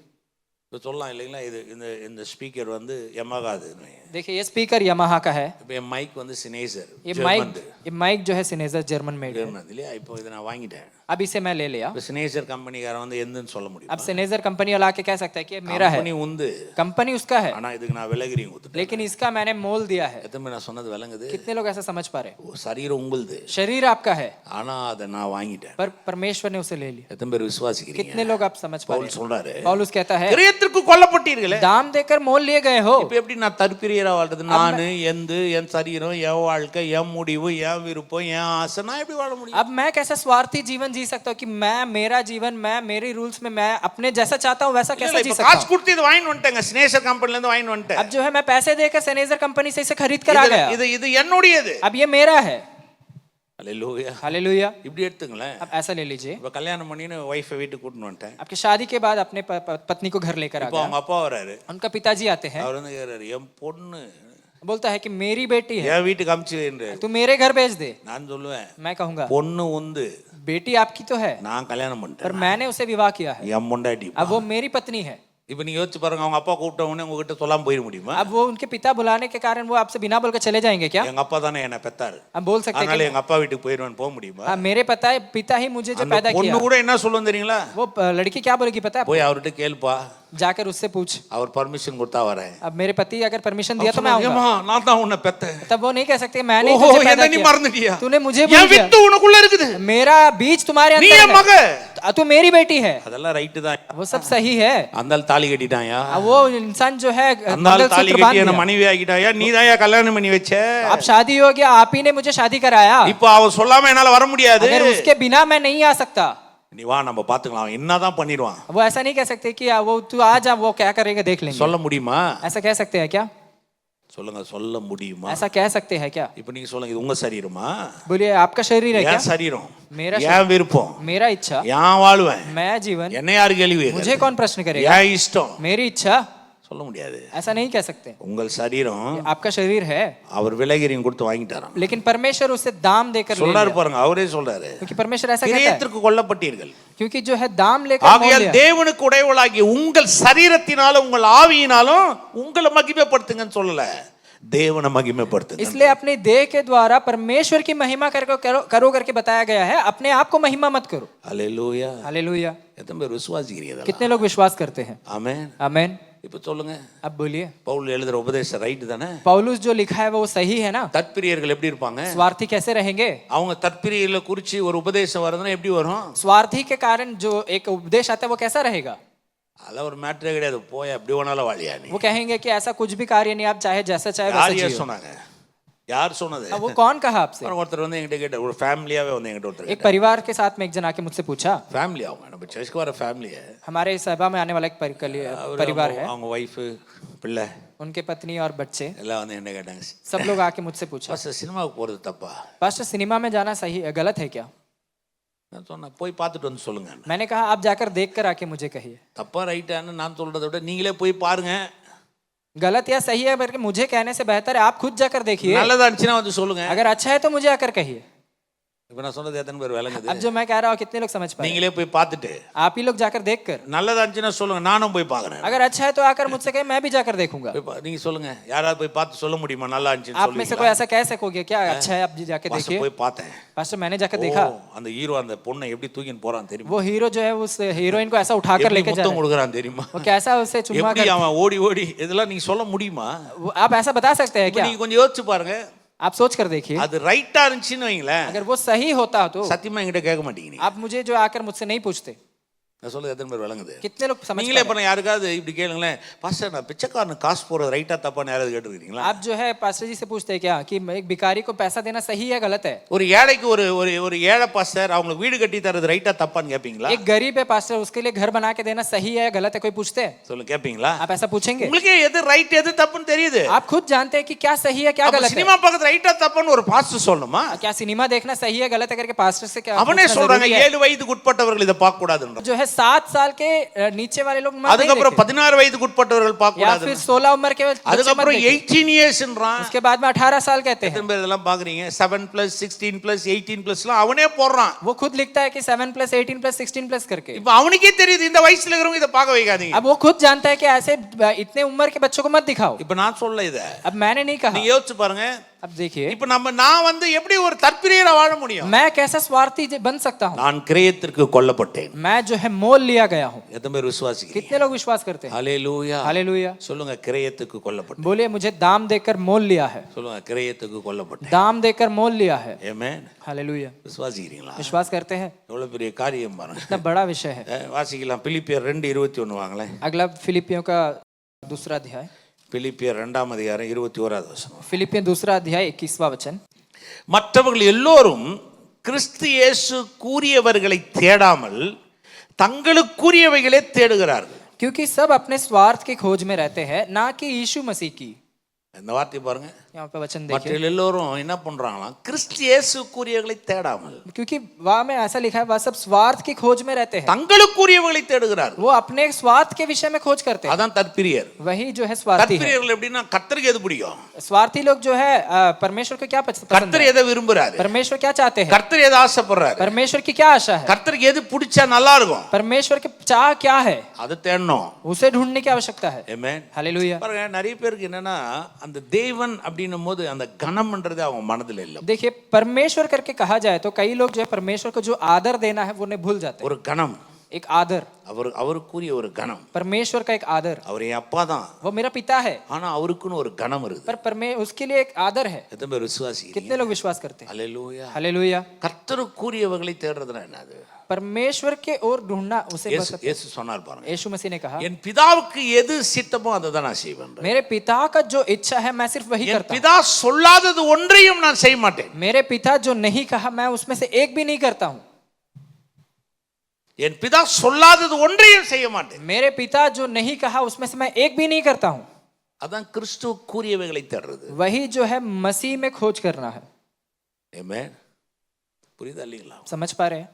இப்போ சொல்லலாம் இல்லைங்களா? இது இந்த இந்த ஸ்பீக்கர் வந்து யமகாது. देखिए ये स्पीकर यमाहा का है, இப்போ என் மைக் வந்து சினேசர், ये माइक जो है सिनेजर जर्मन मेड है। ஜெர்மன் இல்லையா? இப்போ இதை நான் வாங்கிட்டேன். अब इसे मैं ले लिया। இப்போ சினேசர் கம்பெனிக்காரன் வந்து எந்தன்னு சொல்ல முடியும்? अब सिनेजर कंपनी वाला आके कह सकता है कि ये मेरा है, கம்பெனி உண்டு, कंपनी उसका है, ஆனா இதுக்கு நான் விலகிறீங்க கொடுத்துட்டேன். लेकिन इसका मैंने मोल दिया है। எத்தனை நான் சொன்னது விளங்குது? कितने लोग ऐसा समझ पा रहे? சரீரம் உங்களுது, शरीर आपका है, ஆனா அதை நான் வாங்கிட்டேன். पर परमेश्वर ने उसे ले लिया। எத்தனை பேர் விசுவாசிக்கிறீங்க? कितने लोग आप समझ पा रहे? பவுல் சொல்றாரு, पौलुस कहता है கிரியத்திற்கு கொல்லப்பட்டீர்களே, दाम देकर मोल लिए गए हो। இப்போ எப்படி நான் தற்பிரியரா வாழ்றது? நானு என் சரீரம், என் வாழ்க்கை, என் முடிவு, என் விருப்பம், என் ஆசை, நான் எப்படி வாழ முடியும்? अब मैं कैसा स्वार्थी जीवन जी सकता हूँ कि मैं मेरा जीवन, मैं मेरी रूल्स में मैं अपने जैसा चाहता हूँ वैसा कैसे जी सकता காசு हूँ? கொடுத்து இது வாங்கி வந்துட்டேங்க, சினேசர் கம்பெனில இருந்து வாங்கி வந்துட்டேன். अब जो है मैं पैसे देकर सेनेजर कंपनी से इसे खरीद कर आ गया। இது இது என்னுடையது. अब ये मेरा है। அல்லேலூயா. हालेलुया। இப்படி எடுத்துங்களேன். अब ऐसा ले लीजिए, இப்ப கல்யாணம் பண்ணின்னு வைஃபை வீட்டுக்கு கூட்டிட்டு வந்துட்டேன். आपकी शादी के बाद अपने पत्नी को घर लेकर आ இப்போ गया। அவங்க அப்பா வராரு. उनका पिताजी आते हैं, அவர் வந்து கேக்குறாரு, என் பொண்ணு बोलता है कि मेरी बेटी है, என் வீட்டுக்கு அமிச்சுன்றாரு. तू मेरे घर भेज दे। நான் சொல்லுவேன், मैं कहूंगा பொண்ணு உந்து, बेटी आपकी तो है, நான் கல்யாணம் पर பண்ணிட்டேன், मैंने उसे विवाह किया है, என் பொண்டாட்டி. अब वो मेरी पत्नी है। இப்ப நீங்க யோசிச்சு பாருங்க, அவங்க அப்பா கூப்பிட்ட உடனே உங்ககிட்ட சொல்லாம போயிட முடியுமா? अब वो उनके पिता बुलाने के कारण वो आपसे बिना बोलकर चले जाएंगे क्या? எங்க அப்பா தானே என்ன பெத்தாரு, हम बोल सकते हैं அதனால कि எங்க அப்பா வீட்டுக்கு போயிடுவேன், போக முடியுமா? मेरे पिता ही मुझे जो அந்த पैदा பொண்ணு किया। கூட என்ன சொல்லுன்னு தெரியுங்களா? वो लड़की क्या बोलेगी पता है? போய் அவர்கிட்ட கேளுப்பா, जाकर उससे पूछ। அவர் பர்மிஷன் கொடுத்தா வரேன். अब मेरे पति अगर परमिशन दिया तो मैं आऊंगा। ஏம்மா, நான் தான் உன்னை பெத்தேன். तब वो नहीं कह सकते मैंने ही ஓஹோ, तुझे पैदा என்ன நீ किया, மறந்துட்டியா? तूने मुझे என் भूल வித்து दिया, உனக்குள்ள இருக்குது, मेरा बीज तुम्हारे நீ अंदर என் மக. है, तू मेरी बेटी है। அதெல்லாம் ரைட்டு தான். वो सब सही है। அந்த ஆள் தாலி கட்டிட்டாயா? अब वो इंसान जो है அந்த ஆள் தாலி मंगलसूत्र बांध கட்டி என்ன दिया। மனைவி ஆகிட்டாயா? நீ தான் கல்யாணம் பண்ணி வச்ச. अब शादी हो गया, आप ही ने मुझे शादी कराया। இப்போ அவ சொல்லாம என்னால வர முடியாது. अगर उसके बिना मैं नहीं आ सकता। நீ வா, நம்ம பாத்துக்கலாம், என்னதான் பண்ணிடுவான். वो ऐसा नहीं कह सकते कि वो तू आ जा, वो क्या करेगा देख लेंगे। சொல்ல முடியுமா? ऐसा कह सकते हैं क्या? சொல்லுங்க, சொல்ல முடியுமா? ऐसा कह सकते हैं क्या? இப்போ நீங்க சொல்லுங்க, இது உங்க சரீரமா? बोलिए आपका शरीर है क्या? என் சரீரம், मेरा என் விருப்பம், मेरा इच्छा, என் வாழ்வேன், मैं जीवन, என்ன யாரு கேள்வி? मुझे कौन प्रश्न करेगा? என் இஷ்டம். मेरी इच्छा, சொல்ல முடியாது. ऐसा नहीं कह सकते। உங்கள் சரீரம் आपका शरीर है, அவர் விலகிரியும் கொடுத்து வாங்கிட்டாராம். लेकिन परमेश्वर उसे दाम देकर ले சொல்றாரு लिया। பாருங்க, அவரே சொல்றாரு, क्योंकि परमेश्वर ऐसा कहता है, கிரியத்திற்கு கொல்லப்பட்டீர்கள், क्योंकि जो है दाम लेकर मोल ஆகையால் लिया। தேவனுக்கு உடையவளாகிய உங்கள் சரீரத்தினாலும் உங்கள் ஆவியினாலும் உங்களை மகிமைப்படுத்துங்கன்னு சொல்லல, தேவனை மகிமைப்படுத்துங்க. इसलिए अपने देह के द्वारा परमेश्वर की महिमा करो करके बताया गया है, अपने आप को महिमा मत करो। அல்லேலூயா. हालेलुया। எத்தனை பேர் விசுவாசிக்கிறீங்க? कितने लोग विश्वास करते हैं? ஆமென். आमेन। இப்ப சொல்லுங்க, अब बोलिए, பவுல் எழுதுற உபதேசம் ரைட் தானே? पौलुस जो लिखा है वो सही है ना? தற்பிரியர்கள் எப்படி இருப்பாங்க? स्वार्थी कैसे रहेंगे? அவங்க தற்பிரியர்களை குறிச்சு ஒரு உபதேசம் வருதுன்னா எப்படி வரும்? स्वार्थी के कारण जो एक उपदेश आता है वो कैसा रहेगा? அதெல்லாம் ஒரு மேட்டரே கிடையாது, போய் அப்படி வேணாலும் வாழியா நீ. वो कहेंगे कि ऐसा कुछ भी कार्य नहीं, आप चाहे जैसा चाहे वैसा யார் जियो। சொன்னாங்க? யார் சொன்னது? अब वो कौन कहा आपसे? ஒருத்தர் வந்து என்கிட்ட கேட்டார், ஒரு ஃபேமிலியாவே வந்து என்கிட்ட ஒருத்தர் एक परिवार के साथ में एक जन आके मुझसे पूछा, ஃபேமிலி, அவங்க நம்ம சர்ச்சுக்கு வர ஃபேமிலி, हमारे सभा में आने वाला एक परिवार है, அவங்க ஒய்ஃப் பிள்ளை उनके पत्नी और बच्चे எல்லாம் வந்து என்ன கேட்டாங்க, सब लोग आके मुझसे पूछा, பாஸ்டர் சினிமாவுக்கு போறது தப்பா? पास्टर सिनेमा में जाना सही गलत है क्या? நான் சொன்னேன், போய் பார்த்துட்டு வந்து சொல்லுங்க. मैंने कहा आप जाकर देख कर आके मुझे कहिए। தப்பா ரைட்டான்னு நான் சொல்றதை விட நீங்களே போய் பாருங்க, गलत या सही है बल्कि मुझे कहने से बेहतर है आप खुद जाकर देखिए। நல்லதா இருந்துச்சுன்னா வந்து சொல்லுங்க. अगर अच्छा है तो मुझे आकर कहिए। இப்போ நான் சொன்னது எத்தனை பேர் விளங்குது? अब जो मैं कह रहा हूँ कितने लोग समझ पाए? நீங்களே போய் பார்த்துட்டு आप ही लोग जाकर देख कर, நல்லதா இருந்துச்சுன்னா சொல்லுங்க, நானும் போய் பார்க்குறேன். अगर अच्छा है तो आकर मुझसे कहे, मैं भी जाकर देखूंगा। நீங்க சொல்லுங்க, யாராவது போய் பார்த்து சொல்ல முடியுமா நல்லா இருந்துச்சுன்னு आप में से कोई ऐसा कह सकोगे क्या अच्छा है, आप जी जाके சொல்லுங்க. देखिए? போய் பார்த்தேன். पास्टर मैंने जाकर देखा, அந்த ஹீரோ அந்த பொண்ணை எப்படி தூக்கின்னு போறான் தெரியுமா? वो हीरो जो है उस हीरोइन को ऐसा उठाकर எப்படி लेके जा முத்தம் रहा கொடுக்குறான் தெரியுமா? है, वो कैसा उसे चुम्मा எப்படி कर, அவன் ஓடி ஓடி இதெல்லாம் நீங்க சொல்ல முடியுமா? आप ऐसा बता सकते हैं இப்ப क्या? நீங்க கொஞ்சம் யோசிச்சு பாருங்க. आप सोच कर देखिए, அது ரைட்டா இருந்துச்சுன்னு வைங்களேன், अगर वो सही होता तो சத்தியமா என்கிட்ட கேட்க மாட்டீங்க. आप मुझे जो आकर मुझसे नहीं पूछते। நான் சொல்றது எத்தனை பேர் விளங்குது? कितने लोग समझ நீங்களே पा रहे பண்ண யாருக்காவது இப்படி கேளுங்களேன், பாஸ்டர் நான் பிச்சைக்காரனுக்கு காசு போறது ரைட்டா தப்பான்னு யாராவது கேட்டுருக்கீங்களா? हैं? आप जो है पास्टर जी से पूछते हैं क्या कि एक भिखारी को पैसा देना सही है गलत है? ஒரு ஏழைக்கு ஒரு ஒரு ஒரு ஏழை பாஸ்டர் அவங்களுக்கு வீடு கட்டி தரது ரைட்டா தப்பான்னு கேட்பீங்களா? एक गरीब है पास्टर, उसके लिए घर बना के देना सही है गलत है, कोई पूछते हैं? சொல்லுங்க, கேட்பீங்களா? आप ऐसा पूछेंगे? உங்களுக்கு எது ரைட் எது தப்புன்னு தெரியுது. आप खुद जानते हैं कि क्या सही है क्या அப்ப गलत है? சினிமா பக்கத்துல ரைட்டா தப்பான்னு ஒரு பாஸ்டர் சொல்லணுமா? क्या सिनेमा देखना सही है गलत है करके पास्टर से क्या அவனே पूछना சொல்றாங்க जरूरी है? 7 வயதுக்கு உட்பட்டவர்கள் இதை பார்க்க கூடாதுன்ற. जो है 7 साल के नीचे वाले लोग मत नहीं அதுக்கப்புறம் देखें। 16 வயதுக்கு உட்பட்டவர்கள் பார்க்க या கூடாது. फिर 16 उम्र के बच्चे मत அதுக்கப்புறம் देखें। 18 இயர்ஸ்ன்றான். उसके बाद में 18 साल कहते हैं। எத்தனை பேர் இதெல்லாம் பாக்குறீங்க? 7 + 16 + 18 அவனே போடுறான். वो खुद लिखता है कि 7 + 18 + 16 करके। இப்ப அவனுக்கே தெரியுது இந்த வயசுல இருக்கிறவங்க இதை பார்க்க வைக்காதீங்க. अब वो खुद जानता है कि ऐसे इतने उम्र के बच्चों को मत दिखाओ। இப்ப நான் சொல்ல இத अब मैंने नहीं कहा। நீங்க யோசிச்சு பாருங்க. अब देखिए, இப்ப நான் வந்து எப்படி ஒரு தற்பிரியரா வாழ முடியும்? मैं कैसा स्वार्थी बन सकता हूँ? நான் கிரயத்திற்கு கொல்லப்பட்டேன். मैं जो है मोल लिया गया हूँ। எத்தனை பேர் விசுவாசிக்கிறீங்க? कितने लोग विश्वास करते हैं? ஹalleluya. हालेलुया। சொல்லுங்க, கிரயத்துக்கு கொல்லப்பட்டேன். बोलिए, मुझे दाम देकर मोल लिया है। சொல்லுங்க, கிரயத்துக்கு கொல்லப்பட்டேன். दाम देकर मोल लिया है। ஆமென். हालेलुया। விசுவாசிக்கிறீங்களா? विश्वास करते हैं? எவ்வளவு பெரிய காரியம் பாருங்க. इतना बड़ा विषय है। வாசிக்கலாம். பிலிப்பியர் 2:21 வாங்களேன். अगला फिलिपियों का दूसरा अध्याय, பிலிப்பியர் 2ஆம் அதிகாரம் 21வது வசனம். फिलिपियों दूसरा अध्याय 21वां वचन। மற்றவர்கள் எல்லோரும் கிறிஸ்து இயேசு கூறியவர்களை தேடாமல் தங்களுக்குரியவைகளே தேடுகிறார்கள். क्योंकि सब अपने स्वार्थ की खोज में रहते हैं, ना कि यीशु मसीह की। இந்த வார்த்தை பாருங்க. यहाँ पे वचन देखिए, மற்றவர்கள் எல்லோரும் என்ன பண்றாங்களாம்? கிறிஸ்து இயேசுக்குரியவர்களை தேடாமல் क्योंकि वहाँ में ऐसा लिखा है, वह सब स्वार्थ की खोज में रहते हैं, தங்களுக்குரியவர்களை தேடுகிறார்கள். वो अपने स्वार्थ के विषय में खोज करते हैं। அதான் தற்பிரியர். वही जो है स्वार्थी है। தற்பிரியர்கள் எப்படின்னா கர்த்தருக்கு எது பிடிக்கும்? स्वार्थी लोग जो है परमेश्वर को क्या पसंद கர்த்தர் है? எதை விரும்புறாரு? परमेश्वर क्या चाहते हैं? கர்த்தர் எதை ஆசைப்படுறாரு? परमेश्वर की क्या आशा है? கர்த்தருக்கு எது பிடிச்சா நல்லா இருக்கும்? परमेश्वर की चाह क्या है? அதை தேடணும். उसे ढूंढने की आवश्यकता है। ஆமென். हालेलुया। பாருங்க, நிறைய பேருக்கு என்னன்னா அந்த தேவன் அப்படின்னும் போது அந்த கணம்ன்றது அவங்க மனதில் இல்லை. देखिए, परमेश्वर करके कहा जाए तो कई लोग जो है परमेश्वर को जो आदर देना है वो उन्हें भूल जाते हैं। ஒரு கணம், एक आदर, அவருக்குரிய ஒரு கணம். परमेश्वर का एक आदर। அவர் என் அப்பா தான், वो मेरा पिता है, ஆனா அவருக்குன்னு ஒரு கணம் இருக்குது. पर उसके लिए एक आदर है। எத்தனை பேர் விசுவாசி? कितने लोग विश्वास करते हैं? அல்லேலூயா. हालेलुया। கர்த்தருக்குரியவர்களை தேடுறதுனா என்னது? परमेश्वर के ओर ढूंढना उसे बस। இயேசு சொன்னார் பாருங்க, यीशु मसीह ने कहा, என் பிதாவுக்கு எது சித்தமோ அதை தான் நான் செய்வேன். मेरे पिता का जो इच्छा है मैं सिर्फ वही என் करता हूँ। பிதா சொல்லாதது ஒன்றையும் நான் செய்ய மாட்டேன். मेरे पिता जो नहीं कहा मैं उसमें से एक भी नहीं करता हूँ। என் பிதா சொல்லாதது ஒன்றையும் செய்ய மாட்டேன். मेरे पिता जो नहीं कहा उसमें से मैं एक भी नहीं करता हूँ। அதான் கிறிஸ்துவுக்குரியவைகளை தேடுறது. वही जो है मसीह में खोज करना है। ஆமென். புரியுதா இல்லைங்களா? समझ पा रहे हैं?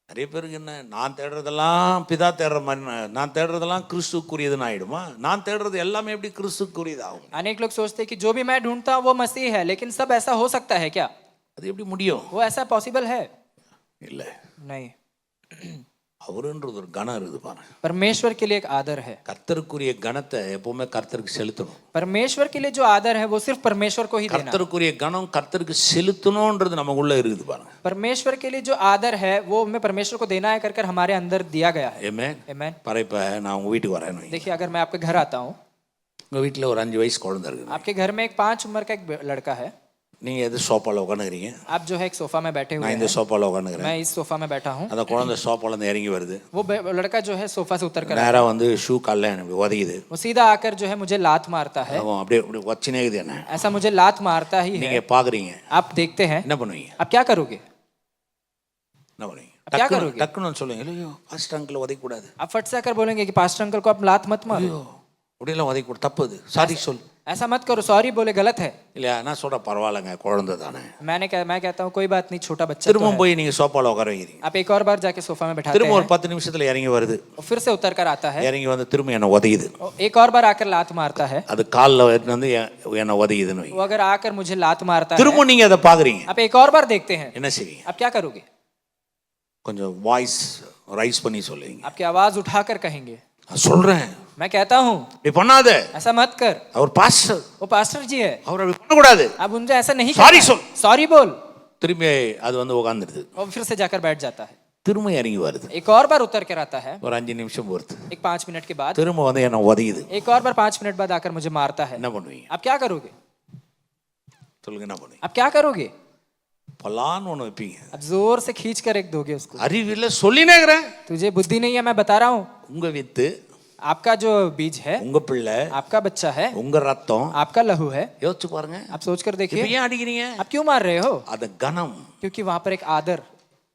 நிறைய பேருக்கு என்ன, நான் தேடுறதெல்லாம் பிதா தேடுற மாதிரி, நான் தேடுறதெல்லாம் கிறிஸ்துக்குரியதுன்னு ஆயிடுமா? நான் தேடுறது எல்லாமே எப்படி கிறிஸ்துக்குரியதாகும்? अनेक लोग सोचते हैं कि जो भी मैं ढूंढता हूँ वो मसीह है, लेकिन सब ऐसा हो सकता है क्या? அது எப்படி முடியும்? वो ऐसा पॉसिबल है? இல்ல. नहीं। அவருன்றது ஒரு கணம் இருக்குது பாருங்க. परमेश्वर के लिए एक आदर है। கர்த்தருக்குரிய கணத்தை எப்பவுமே கர்த்தருக்கு செலுத்தணும். परमेश्वर के लिए जो आदर है वो सिर्फ परमेश्वर को ही देना। கர்த்தருக்குரிய கணம் கர்த்தருக்கு செலுத்தணும்ன்றது நமக்குள்ள இருக்குது பாருங்க. परमेश्वर के लिए जो आदर है वो हमें परमेश्वर को देना है कर हमारे अंदर दिया गया है। ஆமென். आमेन। பரைப்ப நான் உங்க வீட்டுக்கு வரேன். देखिए, अगर मैं आपके घर आता हूँ, உங்க வீட்டில் ஒரு 5 வயசு குழந்தை இருக்குது. आपके घर में एक 5 उम्र का एक लड़का है, நீங்க எது சோஃபால உட்காந்துக்கிறீங்க? आप जो है एक सोफा में बैठे हुए நான் हैं, இந்த சோஃபால உட்காந்துக்கிறேன். मैं इस सोफा में बैठा हूँ। அந்த குழந்தை சோஃபால இருந்து இறங்கி வருது. वो लड़का जो है सोफा से उतर कर நேரா வந்து ஷூ கால்ல எனக்கு உதைக்குது. वो सीधा आकर जो है मुझे लात मारता है। அவன் அப்படியே அப்படியே வச்சினே இருக்குது என்ன. ऐसा मुझे लात मारता ही நீங்க है। பாக்குறீங்க, आप देखते हैं, என்ன பண்ணுவீங்க? आप क्या करोगे? என்ன பண்ணுவீங்க? अब क्या करोगे? டக்குன்னு சொல்லுங்க, ஐயோ பாஸ்டர் அங்கிள் உதைக்க கூடாது. आप फट से आकर बोलेंगे कि पास्टर अंकल को आप लात मत मारो। ஐயோ அப்படியெல்லாம் உதைக்க கூடாது, தப்பு அது, சாரி சொல். ऐसा मत करो, सॉरी बोले गलत है। இல்லையா? நான் சொல்ற பரவாயில்லைங்க, குழந்தை தானே. मैं कहता हूँ कोई बात नहीं, छोटा बच्चा तो திரும்பவும் है। போய் நீங்க சோஃபால உட்கார வைக்கிறீங்க. आप एक और बार जाके सोफा में बैठाते திரும்ப हैं ஒரு 10 நிமிஷத்துல இறங்கி வருது. और फिर से उतर कर आता है, இறங்கி வந்து திரும்ப என்ன உதையுது. और एक और बार आकर लात मारता है। அது கால்ல வந்து என்ன உதையுதுன்னு வைங்க. वो अगर आकर मुझे लात मारता है, திரும்ப நீங்க அதை பாக்குறீங்க. आप एक और बार देखते हैं, என்ன செய்வீங்க? आप क्या करोगे? கொஞ்சம் வாய்ஸ் ரைஸ் பண்ணி சொல்லுவீங்க. आपकी आवाज उठाकर कहेंगे, நான் சொல்றேன், मैं कहता हूँ இப்படி பண்ணாத, ऐसा मत कर, அவர் பாஸ்டர், वो पास्टर जी है, அவர் அப்படி பண்ணக்கூடாது. अब उनसे ऐसा नहीं Sorry करना सोल। है। सॉरी बोल, திரும்பி அது வந்து உட்காந்துருது. और फिर से जाकर बैठ जाता है। திரும்ப இறங்கி வருது. एक और बार उतर कर आता है, ஒரு 5 நிமிஷம் பொறுத்து एक 5 मिनट के बाद, திரும்ப வந்து என்ன உதையுது. एक और बार 5 मिनट बाद आकर मुझे मारता है। என்ன பண்ணுவீங்க? आप क्या करोगे? சொல்லுங்க, என்ன பண்ணுவீங்க? आप क्या करोगे? பலான்னு ஒன்று வைப்பீங்க. अब जोर से खींच कर एक दोगे उसको। அறிவில்ல சொல்லினேங்கிறேன். तुझे बुद्धि नहीं है, मैं बता रहा हूँ। உங்க வித்து, आपका जो बीज है, உங்க பிள்ளை, आपका बच्चा है, உங்க ரத்தம், आपका लहू है। யோசிச்சு பாருங்க. आप सोच कर இப்ப देखिए, ஏன் அடிக்கிறீங்க? आप क्यों मार रहे हो? அது கனம். क्योंकि वहां पर एक आदर,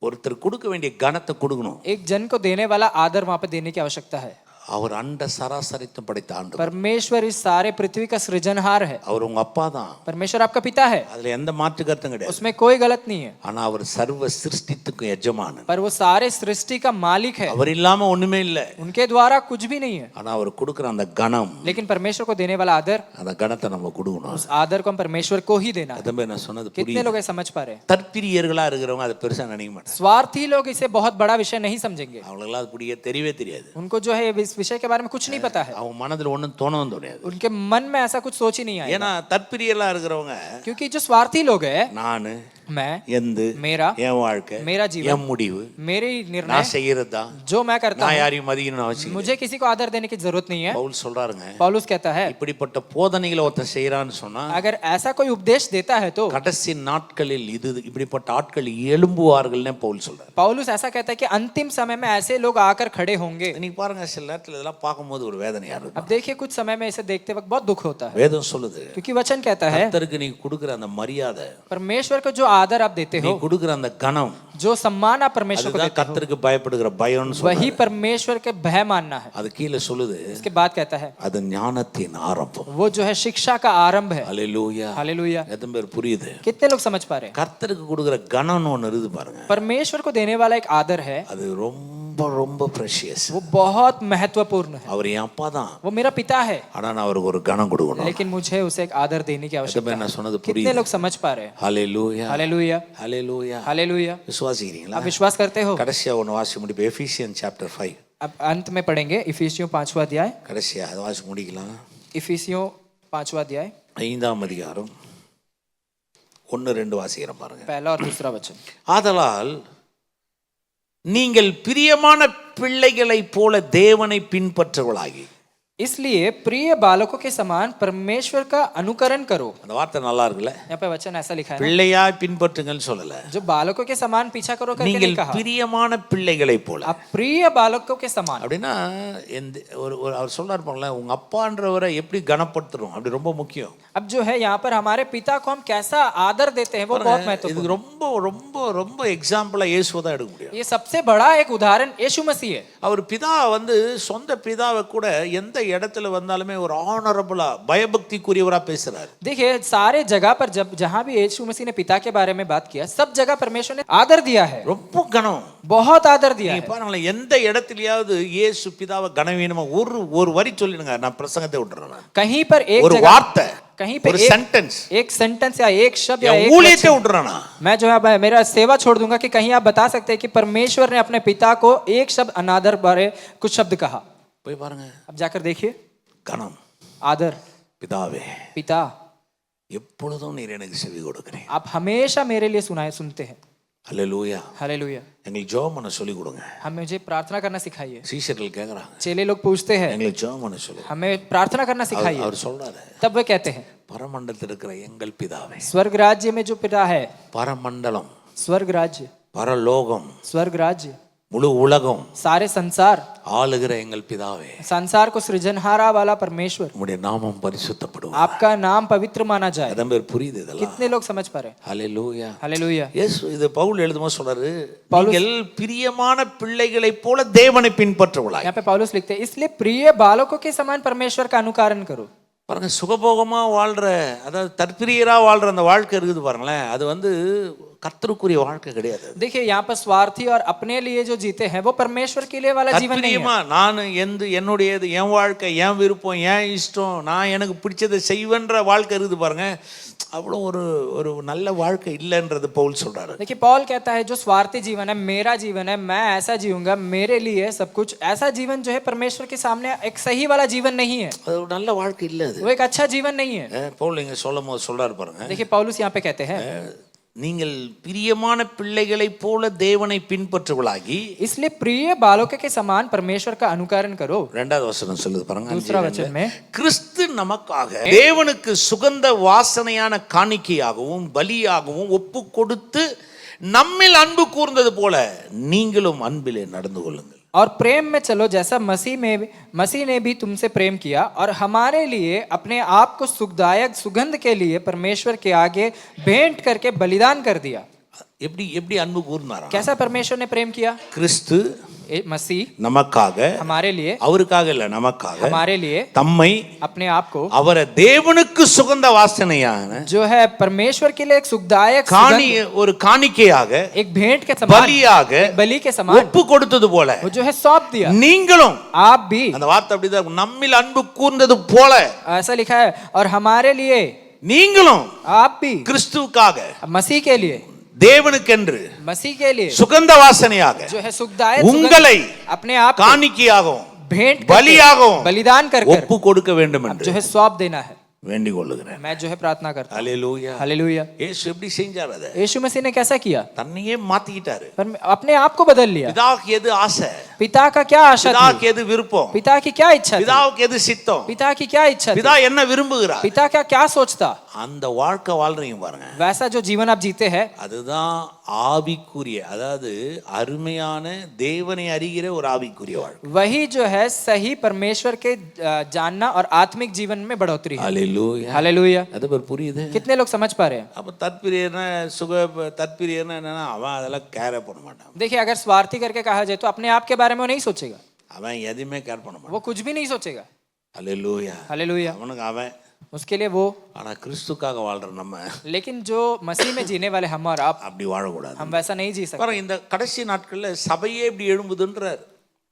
ஒருத்தர் கொடுக்க வேண்டிய கனத்தை கொடுக்கணும். एक जन को देने वाला आदर वहां पर देने की आवश्यकता है। அவர் அண்ட சராசரித்தும் படைத்த ஆண்டவர். परमेश्वर इस सारे पृथ्वी का सृजनहार है। அவர் உங்க அப்பா தான். परमेश्वर आपका पिता है, அதுல எந்த மாற்று கருத்தும் கிடையாது. उसमें कोई गलत नहीं है। ஆனா அவர் சர்வ சிருஷ்டித்துக்கும் எஜமானன். पर वो सारे सृष्टि का मालिक है, அவர் இல்லாம ஒண்ணுமே இல்ல. उनके द्वारा कुछ भी नहीं है। ஆனா அவர் கொடுக்கிற அந்த கனம், लेकिन परमेश्वर को देने वाला आदर, அந்த கனத்தை நம்ம கொடுக்கணும். उस आदर को हम परमेश्वर को ही देना है। அதமே நான் சொன்னது कितने புரியுது. लोग ये समझ पा रहे हैं? தற்பிரியர்களா இருக்கிறவங்க அதை பெருசா நினைக்க மாட்டாங்க. स्वार्थी लोग इसे बहुत बड़ा विषय नहीं समझेंगे। அவங்களுக்கெல்லாம் அது புரிய தெரியவே தெரியாது. उनको जो है इस विषय के बारे में कुछ नहीं पता है। அவங்க மனதுல ஒண்ணும் தோணவும் தோணாது. उनके मन में ऐसा कुछ सोच ही नहीं आया, ஏன்னா தற்பிரியலா இருக்கிறவங்க, क्योंकि जो स्वार्थी लोग हैं, நானு, मैं, எந்து, मेरा, என் வாழ்க்கை, मेरा जीवन, என் முடிவு, मेरे நான் निर्णय, செய்யறதா, जो मैं करता நான் हूँ, யாரையும் மதிக்கணும்னு அவசியம் இல்லை. मुझे किसी को आदर देने की जरूरत नहीं है। பவுல் சொல்றாருங்க, पौलुस कहता है, இப்படிப்பட்ட போதனைகளை ஒருத்தன் செய்யறான்னு சொன்னா, अगर ऐसा कोई उपदेश देता है तो கடைசி நாட்களில் இது இப்படிப்பட்ட ஆட்கள் எழும்புவார்கள்னு பவுல் சொல்றாரு. पौलुस ऐसा कहता है कि अंतिम समय में ऐसे लोग आकर खड़े होंगे। இன்னைக்கு பாருங்க, சில நேரத்துல இதெல்லாம் பார்க்கும்போது ஒரு வேதனையா இருக்கு. अब देखिए, कुछ समय में इसे देखते वक्त बहुत दुख होता है, வேதம் சொல்லுது, क्योंकि वचन कहता है, கர்த்தருக்கு நீ கொடுக்கிற அந்த மரியாதை, परमेश्वर को जो आदर आप देते நீ हो, கொடுக்கிற அந்த கனம், जो सम्मान आप परमेश्वर को அதுதான் देते हो, கர்த்தருக்கு பயப்படுகிற பயம்னு சொல்றாரு. वही परमेश्वर के भय मानना है। அது கீழே சொல்லுது, इसके बाद कहता है, அது ஞானத்தின் ஆரம்பம். वो जो है शिक्षा का आरंभ है। அல்லேலூயா. हालेलुया। எத்தனை பேர் புரியுது? कितने लोग समझ पा रहे हैं? கர்த்தருக்கு கொடுக்கிற கனம்னு ஒன்று இருக்குது பாருங்க. परमेश्वर को देने वाला एक आदर है, அது ரொம்ப ரொம்ப precious. वो बहुत महत्वपूर्ण है। அவர் என் அப்பா தான், वो मेरा पिता है, ஆனா நான் அவருக்கு ஒரு கனம் கொடுக்கணும். लेकिन मुझे उसे एक आदर देने की आवश्यकता எத்தனை நான் சொன்னது है। कितने புரியுது? लोग समझ पा रहे हैं? ஹalleluya. हालेलुया, ஹalleluya. हालेलुया। விசுவாசிக்கிறீங்களா? आप विश्वास करते हो? கடைசியா ஒன்று வாசி முடிப்பு. எஃபீசியன் சாப்டர் 5. अब अंत में पढ़ेंगे इफिसियों 5वां अध्याय। கடைசியா அதை வாசி முடிக்கலாம். इफिसियों 5वां अध्याय 5ஆம் அதிகாரம் 1-2 வாசிக்கிறேன் பாருங்க. पहला और दूसरा वचन। ஆதலால் நீங்கள் பிரியமான பிள்ளைகளைப் போல தேவனை பின்பற்றுவர்களாகி, इसलिए प्रिय बालकों के समान परमेश्वर का अनुकरण करो। அந்த வார்த்தை நல்லா இருக்குல்ல? यहाँ पे वचन ऐसा लिखा है ना? பிள்ளையாய் பின்பற்றுங்கன்னு சொல்லல, जो बालकों के समान पीछा करो करके நீங்கள் नहीं कहा। பிரியமான பிள்ளைகளைப் போல. आप प्रिय बालकों के समान। அப்படின்னா அவர் சொல்றாரு பாருங்களேன், உங்க அப்பான்றவரை எப்படி கனப்படுத்துறோம் அப்படி ரொம்ப முக்கியம். अब जो है यहाँ पर हमारे पिता को हम कैसा आदर देते हैं वो बहुत महत्वपूर्ण இதுக்கு ரொம்ப ரொம்ப ரொம்ப எக்ஸாம்பிளா இயேசுவை தான் எடுக்க முடியும். है। ये सबसे बड़ा एक उदाहरण यीशु मसीह है। அவர் பிதா வந்து சொந்த பிதாவை கூட எந்த இடத்துல வந்தாலுமே ஒரு ஆனரபிளா பயபக்திக்குரியவரா பேசுறாரு. देखिए, सारे जगह पर जहां भी यीशु मसीह ने पिता के बारे में बात किया, सब जगह परमेश्वर ने आदर दिया है, ரொம்ப கனம். बहुत आदर दिया நீங்க है। பாருங்களேன், எந்த இடத்துலயாவது இயேசு பிதாவை கனவீனமா ஒரு வரி சொல்லிடுங்க, நான் பிரசங்கத்தை விட்டுறேன். நான் कहीं पर एक ஒரு जगह, வார்த்தை, कहीं पे ஒரு சென்டென்ஸ், एक सेंटेंस या एक शब्द या என் एक ஊழியத்தை वचन, விட்டுறேன். मैं जो है मेरा सेवा छोड़ दूंगा कि कहीं आप बता सकते हैं कि परमेश्वर ने अपने पिता को एक शब्द अनादर बारे कुछ शब्द कहा। போய் பாருங்க. अब जाकर देखिए, கனம். आदर, பிதாவே पिता எப்பொழுதும் நீர் எனக்கு செவி கொடுக்கிறீர். आप हमेशा मेरे लिए सुनते हैं। அல்லேலூயா. हालेलुया। எங்களுக்கு ஜெபம் பண்ண சொல்லி கொடுங்க. हमें मुझे प्रार्थना करना सिखाइए। சீஷர்கள் கேக்குறாங்க, चेले लोग पूछते हैं, எங்களுக்கு ஜெபம் பண்ண சொல்லு. हमें प्रार्थना करना सिखाइए। அவர் சொல்றாரு, तब वे कहते हैं, பரமண்டலத்தில் இருக்கிற எங்கள் பிதாவே. स्वर्ग राज्य में जो पिता है, பரமண்டலம், स्वर्ग राज्य, பரலோகம், स्वर्ग राज्य, முழு உலகம் सारे संसार, ஆளுகிற எங்கள் பிதாவே, संसार को सृजनहारा वाला परमेश्वर, உம்முடைய நாமம் பரிசுத்தப்படுவது. आपका नाम पवित्र माना जाए। அதான் பேர் புரியுது இதெல்லாம். कितने लोग समझ पा रहे हैं? ஹalleluya. हालेलुया। இயேசு இது பவுல் எழுதும்போது சொல்றாரு, நீங்கள் பிரியமான பிள்ளைகளைப் போல தேவனை பின்பற்றுவீர்களாய். यहाँ पे पौलुस लिखते हैं, इसलिए प्रिय बालकों के समान परमेश्वर का अनुकरण करो। பாருங்க, சுகபோகமா வாழ்ற, அதாவது தற்பிரியரா வாழ்ற அந்த வாழ்க்கை இருக்குது பாருங்களேன், அது வந்து கர்த்தருக்குரிய வாழ்க்கை கிடையாது. देखिए यहाँ पर स्वार्थी और अपने लिए जो जीते हैं वो परमेश्वर के लिए वाला जीवन नहीं है. தற்பிரியமா நான் என்னுடையது, என் வாழ்க்கை, என் விருப்பம், என் இஷ்டம், நான் எனக்கு பிடிச்சதை செய்வேன்ற வாழ்க்கை இருக்குது பாருங்க, அவ்வளோ ஒரு நல்ல வாழ்க்கை இல்லைன்றது பவுல் சொல்றாரு. देखिए पॉल कहता है जो स्वार्थी जीवन है, मेरा जीवन है, मैं ऐसा जीऊंगा, मेरे लिए सब कुछ, ऐसा जीवन जो है परमेश्वर के सामने एक सही वाला जीवन नहीं है. அது ஒரு நல்ல வாழ்க்கை இல்லை, அது वो एक अच्छा जीवन नहीं है. பவுல் இங்க சொல்லும்போது சொல்றாரு பாருங்க, देखिए पौलुस यहाँ पे कहते हैं நீங்கள் பிரியமான பிள்ளைகளைப் போல தேவனை பின்பற்றுவளாகி, इसलिए प्रिय बालकों के समान परमेश्वर का अनुकरण करो. இரண்டாவது வசனம் சொல்லுது பாருங்க, दूसरा वचन में கிறிஸ்து நமக்காக தேவனுக்கு சுகந்த வாசனையான காணிக்கையாகவும் பலியாகவும் ஒப்பு கொடுத்து நம்மில் அன்பு கூர்ந்தது போல நீங்களும் அன்பிலே நடந்து கொள்ளுங்கள். और प्रेम में चलो जैसा मसीह ने भी तुमसे प्रेम किया और हमारे लिए अपने आप को सुखदायक सुगंध के लिए परमेश्वर के आगे भेंट करके बलिदान कर दिया. எப்படி எப்படி அன்பு கூர்ந்தாரா? कैसा परमेश्वर ने प्रेम किया? கிறிஸ்து मसीह நமக்காக, हमारे लिए, அவருக்காக இல்ல, நமக்காக हमारे लिए தம்மை, अपने आप को, அவரை தேவனுக்கு சுகந்த வாசனையான जो है परमेश्वर के लिए एक सुखदायक ஒரு காணிக்கையாக, एक भेंट के समान, பலியாக, बलि के समान ஒப்பு கொடுத்தது போல वो जो है सौंप दिया. நீங்களும், आप भी, அந்த வார்த்தை அப்படிதான், நம்மில் அன்பு கூர்ந்தது போல, ऐसा लिखा है, और हमारे लिए நீங்களும் आप भी கிறிஸ்துவுக்காக, मसीह के लिए, தேவனுக்கென்று मसीह के लिए சுகந்த வாசனையாக जो है सुखदायक உங்களை अपने आप को காணிக்கையாகவும் भेंट பலியாகவும் बलिदान कर ஒப்பு கொடுக்க வேண்டும் என்று जो है सौंप देना है. வேண்டிக் கொள்ளுகிறேன். मैं जो है प्रार्थना करता हूं. அல்லேலூயா. हालेलुया. இயேசு எப்படி செஞ்சார்? அதை यीशु मसीह ने कैसा किया? தன்னையே மாத்திக்கிட்டாரு. पर अपने आप को बदल लिया. பிதாவுக்கு எது ஆசை, पिता का क्या आशा थी, பிதாவுக்கு எது விருப்பம், पिता की क्या इच्छा थी, பிதாவுக்கு எது சித்தம், पिता की क्या इच्छा थी, பிதா என்ன விரும்புகிறார், पिता क्या क्या सोचता, அந்த வாழ்க்கை வாழ்றீங்க பாருங்க, वैसा जो जीवन आप जीते हैं அதுதான் ஆவிக்குரிய, அதாவது அருமையான தேவனை அறிகிற ஒரு ஆவிக்குரிய வாழ்க்கை. वही जो है सही परमेश्वर के जानना और आत्मिक जीवन में बढ़ोतरी है. அல்லேலூயா. हालेलुया. அது பேர் புரியுது? कितने लोग समझ पा रहे हैं? அப்ப தற்பிரியர்னா தற்பிரியர்னா என்னன்னா, அவன் அதெல்லாம் கேர் பண்ண மாட்டான். देखिए अगर स्वार्थी करके कहा जाए तो अपने आप के बारे में वो नहीं सोचेगा, அவன் எதுவுமே கேர் பண்ண மாட்டான். वो कुछ भी नहीं सोचेगा. அல்லேலூயா. हालेलुया. அவனுக்கு அவன், उसके लिए वो, ஆனா கிறிஸ்துக்காக வாழ்ற நம்ம लेकिन जो मसीह में जीने वाले हम और आप, அப்படி வாழக்கூடாது. हम वैसा नहीं जी सकते. பாருங்க, இந்த கடைசி நாட்கள்ல சபையே இப்படி எழும்புதுன்றார்.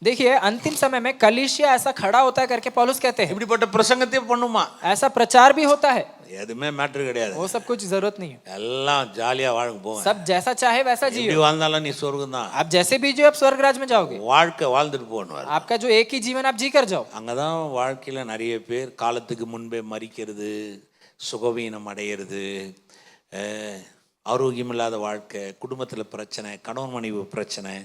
देखिए अंतिम समय में कलीसिया ऐसा खड़ा होता है करके पौलुस कहते हैं. இப்படிப்பட்ட பிரசங்கத்தை பண்ணுமா? ऐसा प्रचार भी होता है. எதுவுமே மேட்டர் கிடையாது. वो सब कुछ जरूरत नहीं है. எல்லாம் ஜாலியா வாழுங்க போங்க. सब जैसा चाहे वैसा எப்படி जियो. வாழ்ந்தாலும் நீ சொர்க்கம் தான். आप जैसे भी जियो आप स्वर्ग राज में जाओगे. வாழ்க்கை வாழ்ந்துட்டு போகணும். आपका जो एक ही जीवन आप जी कर जाओ. அங்கதான் வாழ்க்கையில நிறைய பேர் காலத்துக்கு முன்பே மரிக்கிறது, சுகவீனம் அடையிறது, ஆரோக்கியம் இல்லாத வாழ்க்கை, குடும்பத்துல பிரச்சனை, கணவன் மனைவி பிரச்சனை,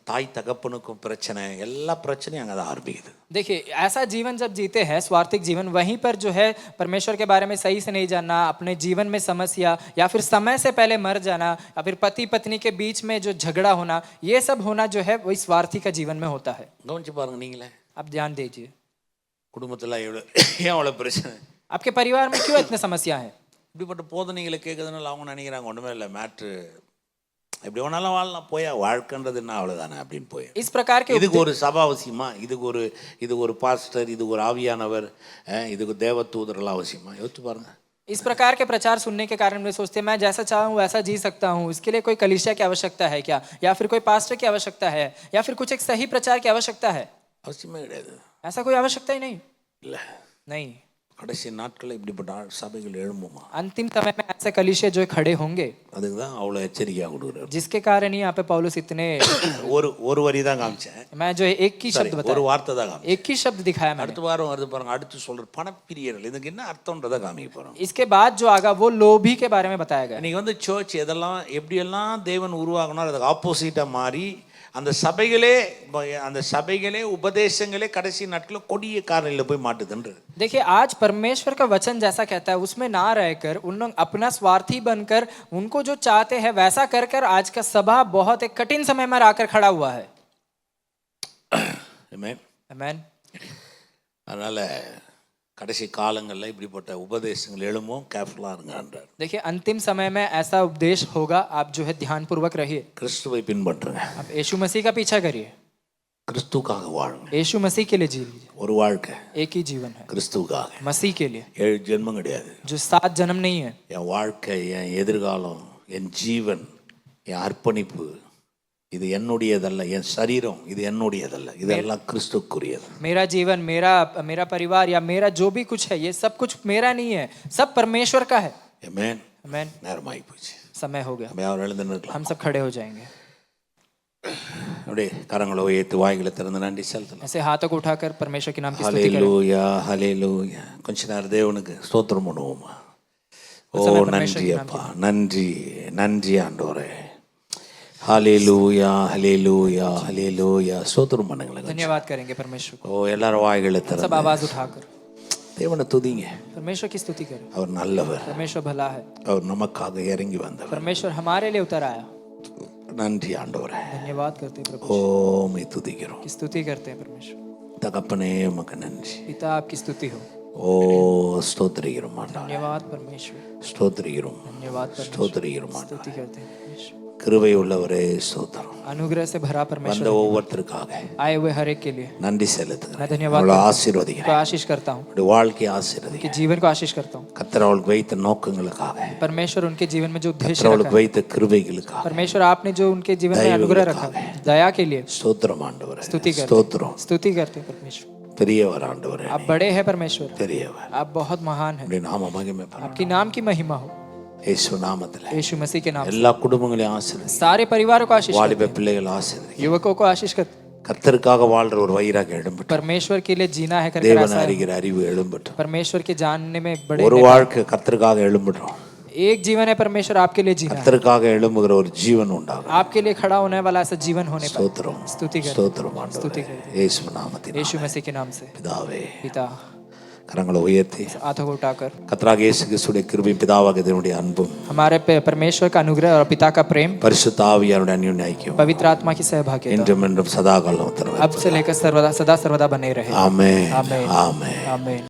தாய் தகப்பனுக்கும் பிரச்சனை, எல்லா பிரச்சனையும் அங்கே தான் ஆரம்பிக்குது. देखिए ऐसा जीवन जब जीते हैं, स्वार्थिक जीवन, वहीं पर जो है परमेश्वर के बारे में सही से नहीं जानना, अपने जीवन में समस्या या फिर समय से पहले मर जाना या फिर पति पत्नी के बीच में जो झगड़ा होना, ये सब होना जो है वही स्वार्थी का जीवन में होता है. கவனிச்சு பாருங்க, நீங்களே आप ध्यान दीजिए குடும்பத்தில் ஏன் அவ்வளோ பிரச்சனை, आपके परिवार में क्यों इतने समस्या है. இப்படிப்பட்ட போதனைகளை கேட்கறதுனால அவங்க நினைக்கிறாங்க ஒன்றுமே இல்லை, மேட்ரு எப்படி வேணாலும் வாழலாம், போயா வாழ்க்கைன்றது என்ன அவ்வளோதானே அப்படின்னு போய். इस प्रकार के இதுக்கு ஒரு சபா அவசியமா, இது ஒரு பாஸ்டர், இது ஒரு ஆவியானவர், இதுக்கு தேவதூதரெல்லாம் அவசியமா? யோசிச்சு பாருங்க. इस प्रकार के प्रचार सुनने के कारण वे सोचते हैं मैं जैसा चाहूँ वैसा जी सकता हूँ, इसके लिए कोई कलीसिया की आवश्यकता है क्या, या फिर कोई पास्टर की आवश्यकता है, या फिर कुछ एक सही प्रचार की आवश्यकता है. அவசியமே கிடையாது. ऐसा कोई आवश्यकता ही नहीं. இல்லை, नहीं. கடைசி நாட்களில் இப்படிப்பட்ட சபைகள் எழும்புமா? अंतिम समय में ऐसे कलीसिया जो खड़े होंगे, அதுக்கு தான் அவ்வளோ எச்சரிக்கையாக கொடுக்குறாரு. जिसके कारण ही यहाँ पे पौलुस इतने ஒரு வரி தான் காமிச்சேன், मैं जो एक ही शब्द ஒரு बताया, வார்த்தை தான் காமிச்சேன். एक ही शब्द दिखाया मैंने. அடுத்த வாரம் வருது பாருங்க, அடுத்து சொல்ற பணப்பிரியர்கள், இதுக்கு என்ன அர்த்தம்ன்றதை காமிக்க போறோம். इसके बाद जो आगा वो लोभी के बारे में बताया गया. இன்னைக்கு வந்து சர்ச் எதெல்லாம் எப்படியெல்லாம் தேவன் உருவாகணும், அதுக்கு ஆப்போசிட்டா மாறி அந்த சபைகளே உபதேசங்களே கடைசி நாட்களில் கொடிய காரணியில் போய் மாட்டுதுன்றது. देखिए आज परमेश्वर का वचन जैसा कहता है उसमें ना रहकर उन लोग अपना स्वार्थी बनकर उनको जो चाहते हैं वैसा कर कर आज का सभा बहुत एक कठिन समय में आकर खड़ा हुआ है. ஆமென். आमेन. அதனால கடைசி காலங்களில் இப்படிப்பட்ட உபதேசங்கள் எழும்பும், கேர்ஃபுல்லாக இருங்கன்றார். देखिए अंतिम समय में ऐसा उपदेश होगा, आप जो है ध्यान पूर्वक रहिए, கிறிஸ்துவை பின்பற்றுங்க. आप यीशु मसीह का पीछा करिए. கிறிஸ்துக்காக வாழுங்க. यीशु मसीह के लिए जी लीजिए. ஒரு வாழ்க்கை एक ही जीवन है கிறிஸ்துக்காக. मसीह के लिए, 7 ஜென்மம் கிடையாது. जो 7 जन्म नहीं है. என் வாழ்க்கை, என் எதிர்காலம், என் ஜீவன், என் அர்ப்பணிப்பு, இது என்னுடையதல்ல. என் சரீரம் இது என்னுடையதல்ல. இதெல்லாம் கிறிஸ்துக்குரியது. मेरा जीवन, मेरा परिवार या मेरा जो भी कुछ है, ये सब कुछ मेरा नहीं है, सब परमेश्वर का है. ஆமென். आमेन. நேரமாகி போச்சு. समय हो गया. நம்ம யாரும் எழுந்து நிற்கலாம். हम सब खड़े हो जाएंगे. அப்படியே கரங்களை உயர்த்தி வாய்களை திறந்து நன்றி செலுத்தலாம். ऐसे हाथों को उठाकर परमेश्वर के नाम की स्तुति करें. ஹல்லேலூயா, ஹல்லேலூயா. கொஞ்ச நேரம் தேவனுக்கு ஸ்தோத்திரம் பண்ணுவோமா? ஓ நன்றி அப்பா, நன்றி நன்றி ஆண்டவரே. ஹல்லேலூயா, ஹல்லேலூயா, ஹல்லேலூயா. ஸ்தோத்திரம் பண்ணுங்களேன். धन्यवाद करेंगे परमेश्वर को. ஓ எல்லாரும் வாய்களை सब திறந்து आवाज उठाकर தேவனை துதிங்க. परमेश्वर की स्तुति करें. அவர் நல்லவர். परमेश्वर भला है. அவர் நமக்காக இறங்கி வந்தவர். परमेश्वर हमारे लिए उतर आया. நன்றி ஆண்டவரே. धन्यवाद करते हैं प्रभु ஓ மை துதிக்கிறோம். की स्तुति करते हैं परमेश्वर. தகப்பனே உமக்கு நன்றி. पिता आपकी स्तुति हो. ஓ ஸ்தோத்திரிக்கிறோம் ஆண்டவரே. धन्यवाद परमेश्वर. ஸ்தோத்திரிக்கிறோம். धन्यवाद परमेश्वर. ஸ்தோத்திரிக்கிறோம் ஆண்டவரே. स्तुति करते हैं परमेश्वर. கிருபை உள்ளவரே ஸ்தோத்திரம். अनुग्रह से भरा வந்த परमेश्वर ஒவ்வொருத்தருக்காக आए हुए हर एक के लिए நன்றி मैं செலுத்துகிறேன். धन्यवाद அவளை को ஆசீர்வதிக்கிறேன். आशीष करता हूँ. அவருடைய வாழ்க்கையை ஆசீர்வதிக்கிறேன். कि जीवन को आशीष करता हूँ. கர்த்தர் அவளுக்கு வைத்த நோக்கங்களுக்காக, परमेश्वर उनके जीवन में जो उद्देश्य கர்த்தர் रखा அவளுக்கு है, வைத்த கிருபைகளுக்காக परमेश्वर आपने जो उनके जीवन में अनुग्रह रखा है, दया के लिए ஸ்தோத்திரம் ஆண்டவரே. स्तुति करते ஸ்தோத்திரம். स्तुति करते हैं परमेश्वर. பெரியவர் ஆண்டவரே. आप बड़े हैं परमेश्वर. பெரியவர். आप बहुत महान हैं. உம்முடைய நாம மகிமைப்படட்டும். आपकी नाम की महिमा हो. இயேசு நாமத்திலே यीशु मसीह के नाम से எல்லா குடும்பங்களையும் ஆசீர்வதி. सारे परिवारों को आशीष வாலிப करते பிள்ளைகள் ஆசீர்வதி. हैं. युवकों को आशीष करते हैं. கர்த்தருக்காக வாழ்ற ஒரு வைராக எழும்பட்டும். परमेश्वर के लिए जीना है करके தேவனை ऐसा है. அறிகிற அறிவு எழும்பட்டும். परमेश्वर के जानने में बड़े ஒரு வாழ்க்கை கர்த்தருக்காக எழும்பட்டும். एक जीवन है परमेश्वर आपके लिए जीना है. கர்த்தருக்காக எழும்புகிற ஒரு ஜீவன் உண்டாகும். आपके लिए खड़ा होने वाला ऐसा जीवन होने पर ஸ்தோத்திரம். स्तुति करें. ஸ்தோத்திரம் ஆண்டவரே. स्तुति करें. இயேசு நாமத்தினாலே यीशु मसीह के नाम से பிதாவே. पिता கரங்களை உயர்த்தி हाथों को उठाकर கர்த்தராகிய இயேசு கிறிஸ்துவின் கிருபையும் பிதாவாகிய தேவனுடைய அன்பும் हमारे परमेश्वर का अनुग्रह और पिता का प्रेम, பரிசுத்த ஆவியாருடைய அந்யோன்ய ஐக்கியம் पवित्र आत्मा की सहभागिता என்றும் என்றும் சதா காலம் अब से लेकर सर्वदा सदा सर्वदा बने रहे. ஆமென். आमेन. ஆமென். आमेन.